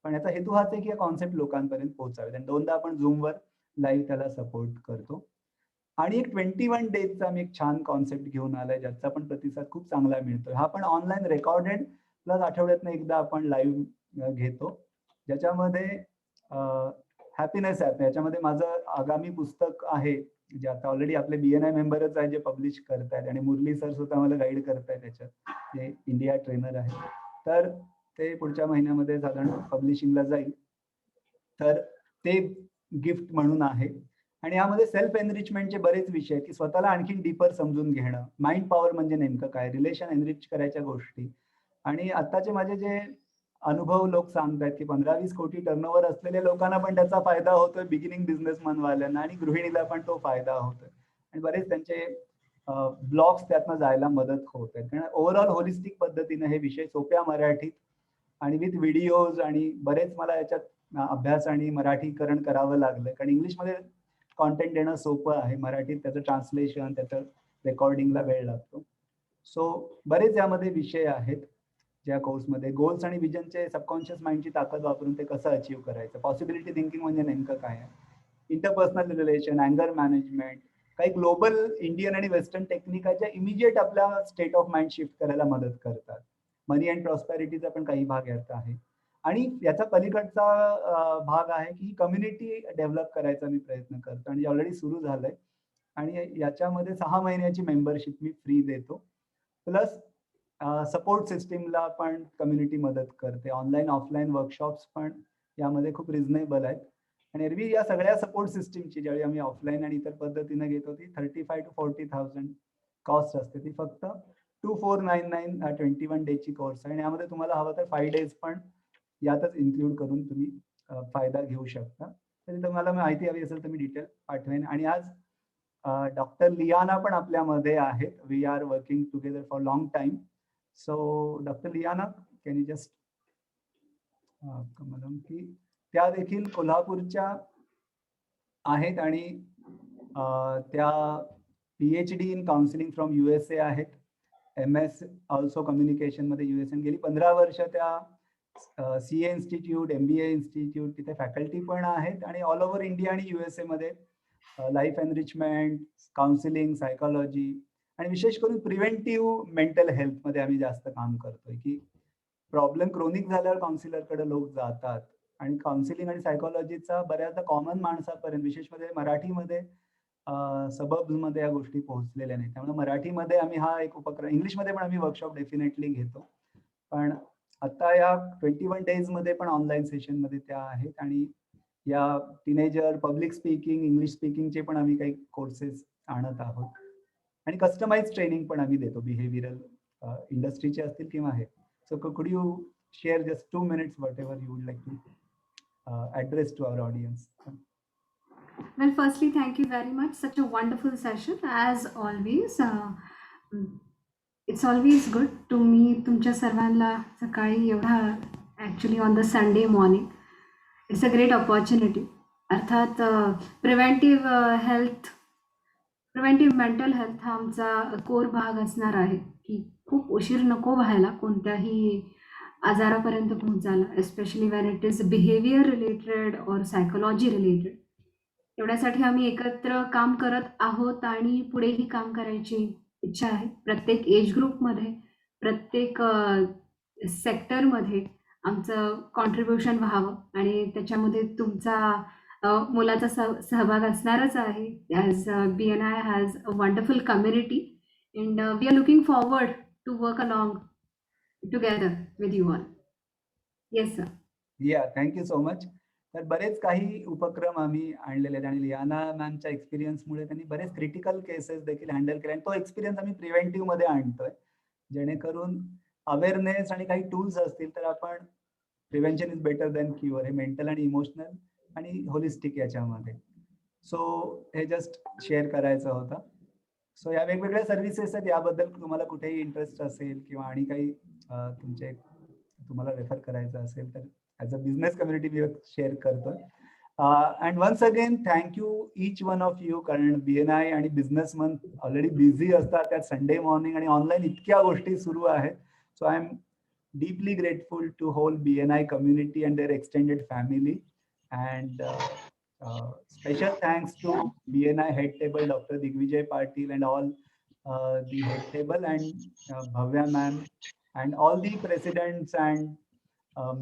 पण याचा हेतू हाच आहे की या कॉन्सेप्ट लोकांपर्यंत पोहोचावे आणि 2दा आपण झूमवर लाईव्ह त्याला सपोर्ट करतो. आणि एक 21 डेजचा मी एक छान कॉन्सेप्ट घेऊन आलाय ज्याचा पण प्रतिसाद खूप चांगला मिळतोय. हा पण ऑनलाईन रेकॉर्डेड प्लस आठवड्यातनं एकदा आपण लाईव्ह घेतो, ज्याच्यामध्ये हॅपीनेस ॲप, याच्यामध्ये माझं आगामी पुस्तक आहे जे आता ऑलरेडी आपले BNI मेंबरच आहे जे पब्लिश करतायत आणि मुरली सर सुद्धा मला गाईड करतायत त्याच्यात, ते इंडिया ट्रेनर आहे. तर ते पुढच्या महिन्यामध्ये साधारण पब्लिशिंगला जाईल. तर ते गिफ्ट म्हणून आहे आणि यामध्ये सेल्फ एनरिचमेंटचे बरेच विषय आहेत की स्वतःला आणखीन डीपर समजून घेणं, माइंड पॉवर म्हणजे नेमकं काय, रिलेशन एनरिच करायच्या गोष्टी. आणि आताचे माझे जे अनुभव लोक सांगतायत की 15-20 कोटी टर्नओव्हर असलेल्या लोकांना पण त्याचा फायदा होतोय, बिगिनिंग बिझनेसमन वाल्यांना आणि गृहिणीला पण तो फायदा होतोय आणि बरेच त्यांचे ब्लॉग्स त्यातनं जायला मदत होत आहे. कारण ओव्हरऑल होलिस्टिक पद्धतीने हे विषय सोप्या मराठीत आणि विथ व्हिडिओज आणि बरेच मला याच्यात अभ्यास आणि मराठीकरण करावं लागलं कारण इंग्लिशमध्ये कॉन्टेंट देणं सोपं आहे, मराठीत त्याचं ट्रान्सलेशन, त्याचं रेकॉर्डिंगला वेळ लागतो. सो बरेच यामध्ये विषय आहेत ज्या कोर्समध्ये. गोल्स आणि विजनचे सबकॉन्शियस माइंडची ताकद वापरून ते कसं अचीव्ह करायचं, पॉसिबिलिटी थिंकिंग म्हणजे नेमकं काय आहे, इंटरपर्सनल रिलेशन, अँगर मॅनेजमेंट, काही ग्लोबल इंडियन आणि वेस्टर्न टेक्निक आहे ज्या इमिजिएट आपल्या स्टेट ऑफ माइंड शिफ्ट करायला मदत करतात. मनी अँड प्रॉस्पॅरिटीचा पण काही भाग यात आहे आणि याचा पलीकडचा भाग आहे की कम्युनिटी डेव्हलप करायचा मी प्रयत्न करतो आणि ऑलरेडी सुरू झालंय आणि याच्यामध्ये 6 महिन्याची मेंबरशिप मी फ्री देतो. प्लस सपोर्ट सिस्टीमला पण कम्युनिटी मदत करते. ऑनलाईन ऑफलाईन वर्कशॉप्स पण यामध्ये खूप रिझनेबल आहेत आणि एरवी या सगळ्या सपोर्ट सिस्टीमची ज्यावेळी आम्ही ऑफलाईन आणि इतर पद्धतीने घेतो ती 35,000 to 40,000 कॉस्ट असते. ती फक्त 2499 21 डेची कोर्स आहे आणि यामध्ये तुम्हाला हवं तर 5 डेज पण यातच इन्क्लूड करून तुम्ही फायदा घेऊ शकता. तर तुम्हाला माहिती हवी असेल तर मी डिटेल पाठवेन. आणि आज डॉक्टर लियाना पण आपल्यामध्ये आहेत. We are working together for long time. So doctor Liana, can you just कमलम की त्या देखील कोल्हापूरच्या आहेत आणि त्या PhD in counselling from USA आहेत. MS ऑल्सो कम्युनिकेशन मध्ये USA गेली 15 वर्ष त्या CA इन्स्टिट्यूट, MBA इन्स्टिट्यूट तिथे फॅकल्टी पण आहेत आणि ऑल ओव्हर इंडिया आणि USA मध्ये लाईफ एनरिचमेंट, काउन्सिलिंग, सायकोलॉजी आणि विशेष करून प्रिव्हेंटिव्ह मेंटल हेल्थ मध्ये आम्ही जास्त काम करतोय की प्रॉब्लेम क्रोनिक झाल्यावर काउन्सिलरकडे लोक जातात आणि काउन्सिलिंग आणि सायकोलॉजीचा बऱ्याचदा कॉमन माणसापर्यंत, विशेष म्हणजे मराठीमध्ये सबब्स मध्ये या गोष्टी पोहोचलेल्या नाही. त्यामुळे मराठीमध्ये आम्ही हा एक उपक्रम, इंग्लिशमध्ये पण आम्ही वर्कशॉप डेफिनेटली घेतो, पण आता या 21 डेज मध्ये पण ऑनलाईन सेशन मध्ये त्या आहेत. आणि या टीनेजर पब्लिक स्पीकिंग, इंग्लिश स्पीकिंगचे पण आम्ही काही कोर्सेस आणत आहोत. आणि कस्टमाइज ट्रेनिंग पण आम्ही देतो, बिहेवियरल इंडस्ट्रीचे असतील किंवा हे. So could you share just 2 minutes whatever you would like to address to our audience?
Well, firstly, thank you very much. Such a wonderful session as always. It's always good to meet तुमच्या सर्वांना सकाळी एवढा actually on the Sunday morning. It's a great opportunity. अर्थात preventive mental health हा आमचा core भाग असणार आहे, की खूप उशीर नको व्हायला कोणत्याही आजारापर्यंत पोहोचायला, especially Wien it is behaviour related और सायकोलॉजी रिलेटेड. एवढ्यासाठी आम्ही एकत्र काम करत आहोत आणि पुढेही काम करायची इच्छा आहे. प्रत्येक एज ग्रुपमध्ये, प्रत्येक सेक्टरमध्ये आमचं कॉन्ट्रीब्युशन व्हावं आणि त्याच्यामध्ये तुमचा मुलाचा सहभाग असणारच आहे. As BNI has a wonderful community and we are looking forward to work along together with you all. Yes sir.
Yeah, thank you so much. तर बरेच काही उपक्रम आम्ही आणलेले आहेत आणि लियाना मॅमच्या एक्सपिरियन्समुळे त्यांनी बरेच क्रिटिकल केसेस देखील हँडल केले आणि तो एक्सपिरियन्स आम्ही प्रिव्हेंटिव्ह मध्ये आणतोय, जेणेकरून अवेअरनेस आणि काही टूल्स असतील तर आपण prevention is better than cure, हे मेंटल आणि इमोशनल आणि होलिस्टिक याच्यामध्ये. सो हे जस्ट शेअर करायचं होतं. सो या वेगवेगळ्या सर्व्हिसेस आहेत, याबद्दल तुम्हाला कुठेही इंटरेस्ट असेल किंवा आणि काही तुम्हाला रेफर करायचं असेल तर ॲज अ बिझनेस कम्युनिटी मी शेअर करतोय. And once again thank you each one of you, कारण BNI आणि बिझनेस मंथ ऑलरेडी बिझी असतात, त्यात संडे मॉर्निंग आणि ऑनलाईन इतक्या गोष्टी सुरू आहेत. So I am deeply grateful to whole BNI community and their extended family, and special thanks to BNI head table Dr. Digvijay Patil and all the head table, and Bhavya ma'am and all the presidents and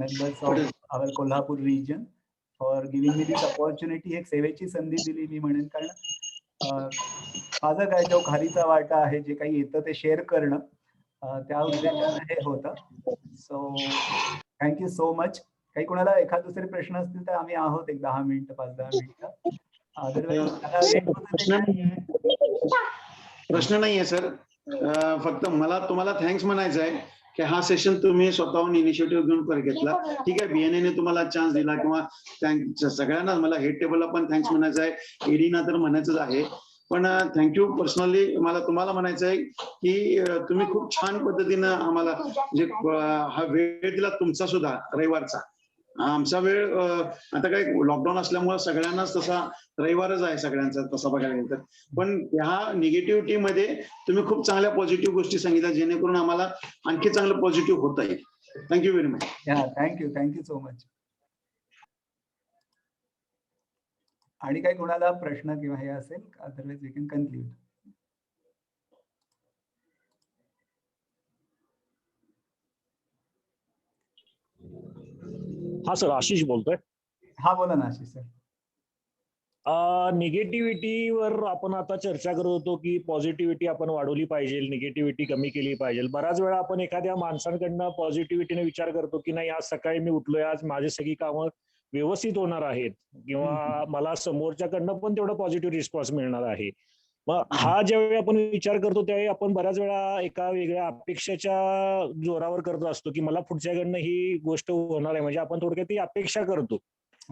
members of our Kolhapur region for giving me this opportunity. एक सेवेची संधी दिली मी म्हणेन, कारण माझं काय जो खारीचा वाटा आहे, जे काही येतं ते शेअर करणं, त्या उद्देशाने हे होतं. So thank you so much. काही कोणाला एखाद दुसरे प्रश्न असतील तर आम्ही आहोत एक 10 मिनिटं, 5-10 मिनिटं.
प्रश्न नाहीये सर, फक्त मला तुम्हाला थँक्स म्हणायचं आहे की हा सेशन तुम्ही स्वतःहून इनिशिएटिव्ह घेऊन घेतला. ठीक आहे, BNI ने तुम्हाला चान्स दिला, किंवा सगळ्यांना मला हेड टेबलला पण थँक्स म्हणायचं आहे, EDना तर म्हणायचंच आहे, पण थँक्यू पर्सनली मला तुम्हाला म्हणायचं आहे की तुम्ही खूप छान पद्धतीनं आम्हाला म्हणजे हा वेळ दिला तुमचा सुद्धा रविवारचा. आमचा वेळ आता काय लॉकडाऊन असल्यामुळे सगळ्यांनाच तसा रविवारच आहे सगळ्यांचा तसा बघायला गेलं तर, पण ह्या निगेटिव्हिटी मध्ये तुम्ही खूप चांगल्या पॉझिटिव्ह गोष्टी सांगितल्या, जेणेकरून आम्हाला आणखी चांगलं पॉझिटिव्ह होता येईल. Thank you very much.
Thank you so much. आणि काही कोणाला प्रश्न किंवा हे असेल, अदरवाइज वी कॅन कन्क्लूड.
हा सर, आशिष बोलतोय.
हा बोला ना आशिष सर.
निगेटिव्हिटीवर आपण आता चर्चा करत होतो की पॉझिटिव्हिटी आपण वाढवली पाहिजे, निगेटिव्हिटी कमी केली पाहिजे. बऱ्याच वेळा आपण एखाद्या माणसांकडनं पॉझिटिव्हिटीने विचार करतो की नाही, आज सकाळी मी उठलोय, आज माझी सगळी कामं व्यवस्थित होणार आहेत, किंवा मला समोरच्याकडनं पण तेवढा पॉझिटिव्ह रिस्पॉन्स मिळणार आहे. मग हा ज्यावेळी आपण विचार करतो त्यावेळी आपण बऱ्याच वेळा एका वेगळ्या अपेक्षेच्या जोरावर करत असतो की मला पुढच्याकडनं ही गोष्ट होणार आहे, म्हणजे आपण थोडक्यात ती अपेक्षा करतो.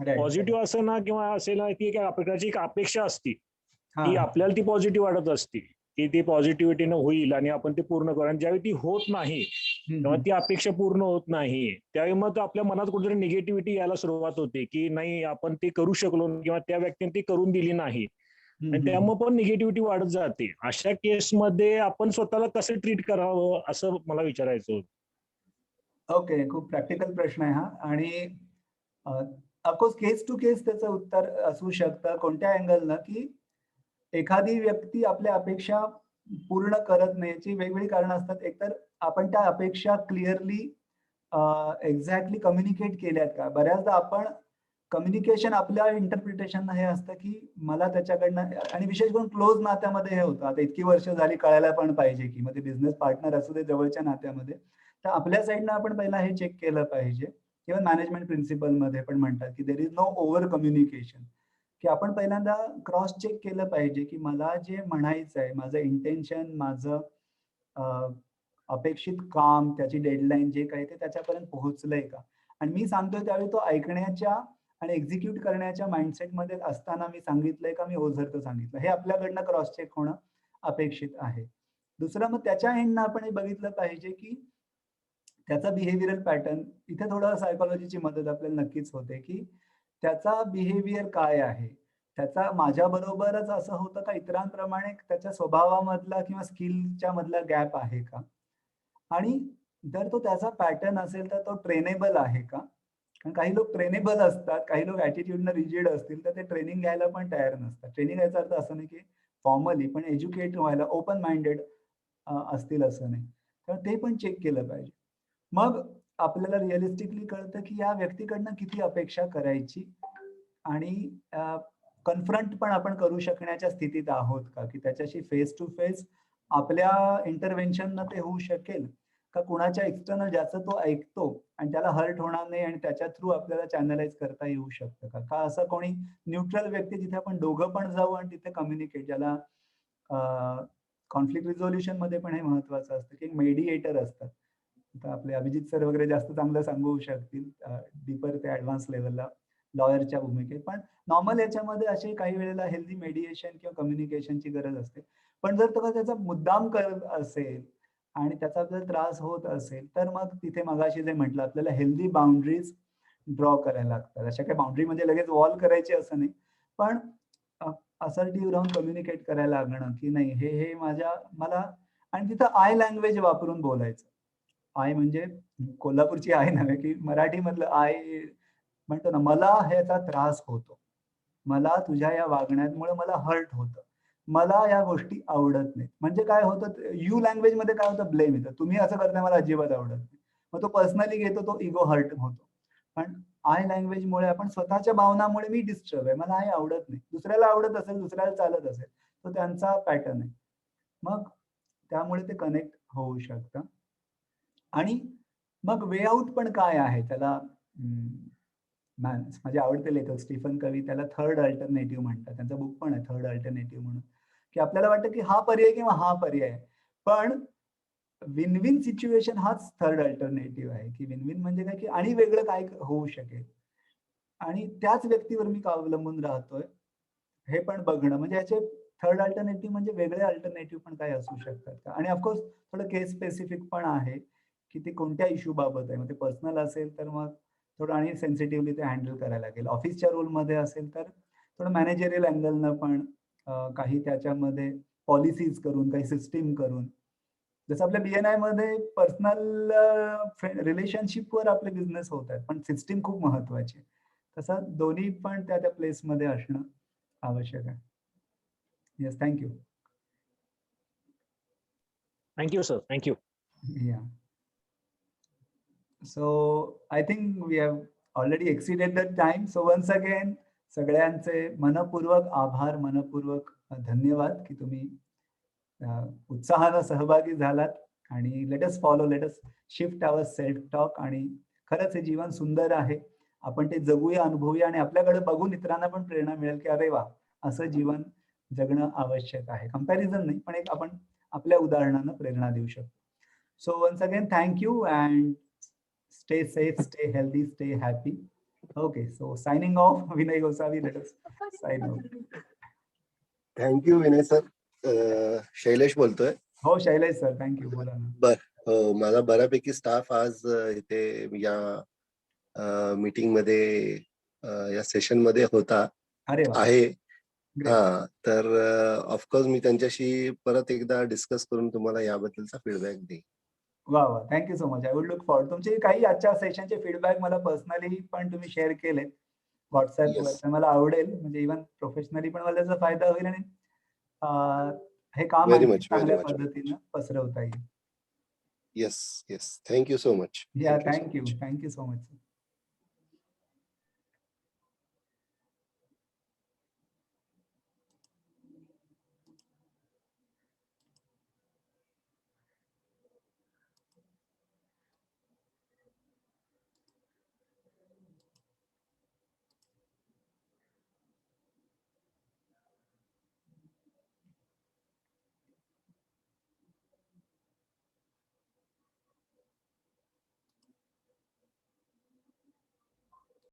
पॉझिटिव्ह असं ना किंवा असेल ना, ती प्रकारची एक अपेक्षा असती की आपल्याला ती पॉझिटिव्ह वाटत असते की ती पॉझिटिव्हिटीनं होईल आणि आपण ते पूर्ण करू. आणि ज्यावेळी ती होत नाही तेव्हा ती अपेक्षा पूर्ण होत नाही, त्यावेळी मग आपल्या मनात कुठेतरी निगेटिव्हिटी यायला सुरुवात होते की नाही, आपण ते करू शकलो किंवा त्या व्यक्तीने ती करून दिली नाही, आणि त्यामुळे पण निगेटिव्हिटी वाढत जाते. अशा केसमध्ये आपण स्वतःला कसं ट्रीट करावं असं मला विचारायचं होतं.
ओके, खूप प्रॅक्टिकल प्रश्न आहे हा. आणि ऑफकोर्स केस टू केस त्याचं उत्तर असू शकतं. कोणत्या अँगलनं, की एखादी व्यक्ती आपल्या अपेक्षा पूर्ण करत नाही, याची वेगवेगळी कारणं असतात. एकतर आपण त्या अपेक्षा क्लिअरली एक्झॅक्टली कम्युनिकेट केल्यात का. बऱ्याचदा आपण कम्युनिकेशन आपल्या इंटरप्रिटेशन हे असतं की मला त्याच्याकडनं, आणि विशेष करून क्लोज नात्यामध्ये हे होतं. आता इतकी वर्ष झाली, कळायला पण पाहिजे की मध्ये बिझनेस पार्टनर असू दे जवळच्या नात्यामध्ये, तर आपल्या साईडनं आपण पहिला हे चेक केलं पाहिजे. इव्हन मॅनेजमेंट प्रिन्सिपल मध्ये पण म्हणतात की there is no over communication, की आपण पहिल्यांदा क्रॉस चेक केलं पाहिजे की मला जे म्हणायचं आहे, माझं इंटेन्शन, माझं अपेक्षित काम, त्याची डेडलाईन जे काही ते त्याच्यापर्यंत पोहोचलंय का. आणि मी सांगतोय त्यावेळी तो ऐकण्याच्या आणि एक्झिक्यूट करण्याच्या माइंडसेटमध्ये असताना मी सांगितलंय का, मी ओझरतं सांगितलं, हे आपल्याकडनं क्रॉस चेक होणं अपेक्षित आहे. दुसरं, मग त्याच्या एंडनं आपण हे बघितलं पाहिजे की त्याचा बिहेवियरल पॅटर्न, इथे थोडं सायकोलॉजीची मदत आपल्याला नक्कीच होते की त्याचा बिहेवियर काय आहे, त्याचा माझ्याबरोबरच असं होतं का, इतरांप्रमाणे त्याच्या स्वभावामधला किंवा स्किलच्या मधला गॅप आहे का, आणि जर तो त्याचा पॅटर्न असेल तर तो ट्रेनेबल आहे का. कारण काही लोक ट्रेनेबल असतात, काही लोक ऍटिट्यूडनं रिजिड असतील, तर ते ट्रेनिंग घ्यायला पण तयार नसतात. ट्रेनिंग याचा अर्थ असं नाही की फॉर्मली, पण एज्युकेट व्हायला ओपन माइंडेड असतील असं नाही. तर ते पण चेक केलं पाहिजे. मग आपल्याला रिअलिस्टिकली कळतं की या व्यक्तीकडनं किती अपेक्षा करायची, आणि कन्फ्रंट पण आपण करू शकण्याच्या स्थितीत आहोत का, की त्याच्याशी फेस टू फेस आपल्या इंटरव्हेन्शननं ते होऊ शकेल का, कुणाच्या एक्सटर्नल ज्याचं तो ऐकतो आणि त्याला हर्ट होणार नाही आणि त्याच्या थ्रू आपल्याला चॅनलाइज करता येऊ शकतं का, का असं कोणी न्यूट्रल व्यक्ती जिथे आपण दोघं पण जाऊ आणि तिथे कम्युनिकेट, ज्याला कॉन्फ्लिक्ट रिझोल्युशन मध्ये पण हे महत्वाचं असतं की मेडिएटर असतात. आता आपले अभिजित सर वगैरे जास्त चांगलं सांगू शकतील डीपर ते ऍडव्हान्स लेवलला लॉयरच्या भूमिकेत, पण नॉर्मल याच्यामध्ये असे काही वेळेला हेल्दी मेडिएशन किंवा कम्युनिकेशनची गरज असते. पण जर तो त्याचा मुद्दाम करत असेल आणि त्याचा आपल्याला त्रास होत असेल, तर मग तिथे मगाशी जे म्हटलं, आपल्याला हेल्दी बाउंड्रीज ड्रॉ करायला लागतात. अशा काही बाउंड्री म्हणजे लगेच वॉल करायची असं नाही, पण असर्टिव्ह राहून कम्युनिकेट करायला लागणं की नाही, हे मला, आणि तिथं आय लँग्वेज वापरून बोलायचं. आय म्हणजे कोल्हापूरची आय नव्हे, की मराठीमधलं आय म्हणतो ना, मला ह्याचा त्रास होतो, मला तुझ्या या वागण्यामुळे मला हर्ट होतं, मला या गोष्टी आवडत नाहीत. म्हणजे काय होतं, यू लँग्वेज मध्ये काय होतं, ब्लेम येतं, तुम्ही असं करताय मला अजिबात आवडत नाही, मग तो पर्सनली घेतो, तो इगो हर्ट होतो. पण आय लँग्वेजमुळे आपण स्वतःच्या भावनामुळे मी डिस्टर्ब आहे, मला हे आवडत नाही, दुसऱ्याला आवडत असेल, दुसऱ्याला चालत असेल, तो त्यांचा पॅटर्न आहे. मग त्यामुळे ते कनेक्ट होऊ शकतं. आणि मग वे आउट पण काय आहे त्याला, माझे आवडते लेखक स्टीफन कवी त्याला थर्ड अल्टरनेटिव्ह म्हणतात. त्यांचा बुक पण आहे थर्ड अल्टरनेटिव्ह म्हणून, की आपल्याला वाटतं की हा पर्याय किंवा हा पर्याय आहे, पण विन विन सिच्युएशन हाच थर्ड अल्टरनेटिव्ह आहे. की विन विन म्हणजे काय, की आणि वेगळं काय होऊ शकेल आणि त्याच व्यक्तीवर मी का अवलंबून राहतोय हे पण बघणं. म्हणजे याचे थर्ड अल्टरनेटिव्ह म्हणजे वेगळे अल्टरनेटिव्ह पण काही असू शकतात का. आणि ऑफकोर्स थोडं केस स्पेसिफिक पण आहे की ते कोणत्या इश्यू बाबत आहे. मग ते पर्सनल असेल तर मग थोडं आणि सेन्सिटिव्हली ते हँडल करायला लागेल. ऑफिसच्या रोलमध्ये असेल तर थोडं मॅनेजरियल अँगलनं पण काही त्याच्यामध्ये पॉलिसीज करून, काही सिस्टीम करून, जसं आपल्या BNI मध्ये पर्सनल रिलेशनशिपवर आपले बिझनेस होत आहेत, पण सिस्टीम खूप महत्वाची आहे. तसं दोन्ही पण त्या प्लेसमध्ये असणं आवश्यक आहे. Yes, thank you.
Thank you sir, thank you.
Yeah. So I think we have already exceeded the time. So once again, सगळ्यांचे मनपूर्वक आभार, मनपूर्वक धन्यवाद की तुम्ही उत्साहानं सहभागी झालात. आणि let us follow, let us shift our self talk. आणि खरंच हे जीवन सुंदर आहे, आपण ते जगूया, अनुभवूया, आणि आपल्याकडे बघून इतरांना पण प्रेरणा मिळेल की अरे वा, असं जीवन जगणं आवश्यक आहे. कंपॅरिझन नाही, पण एक आपण आपल्या उदाहरणानं प्रेरणा देऊ शकतो. So once again, thank you and stay safe, stay healthy, stay happy. Okay, so signing off, Vinay Gosavi, let us sign off.
Thank you Vinay sir. Shailesh बोलतोय.
हो शैलेश सर, थँक्यू. बोला ना.
हो, माझा बऱ्यापैकी स्टाफ आज इथे या मीटिंग मध्ये, या सेशन मध्ये होता,
अरे वा,
आहे.
great.
हा, तर ऑफकोर्स मी त्यांच्याशी परत एकदा डिस्कस करून तुम्हाला याबद्दलचा फीडबॅक देईन.
वा वा, thank you so much. I would look forward. तुमचे काही आजच्या सेशनचे फीडबॅक मला पर्सनली पण तुम्ही शेअर केले व्हॉट्सअपवर,
Yes.
तर मला आवडेल. म्हणजे इव्हन प्रोफेशनली पण मला त्याचा फायदा होईल आणि हे काम
Very
आणखी
much, very
चांगल्या
much.
पद्धतीनं पसरवता येईल.
Yes yes, thank you so much.
या, थँक्यू सो मच.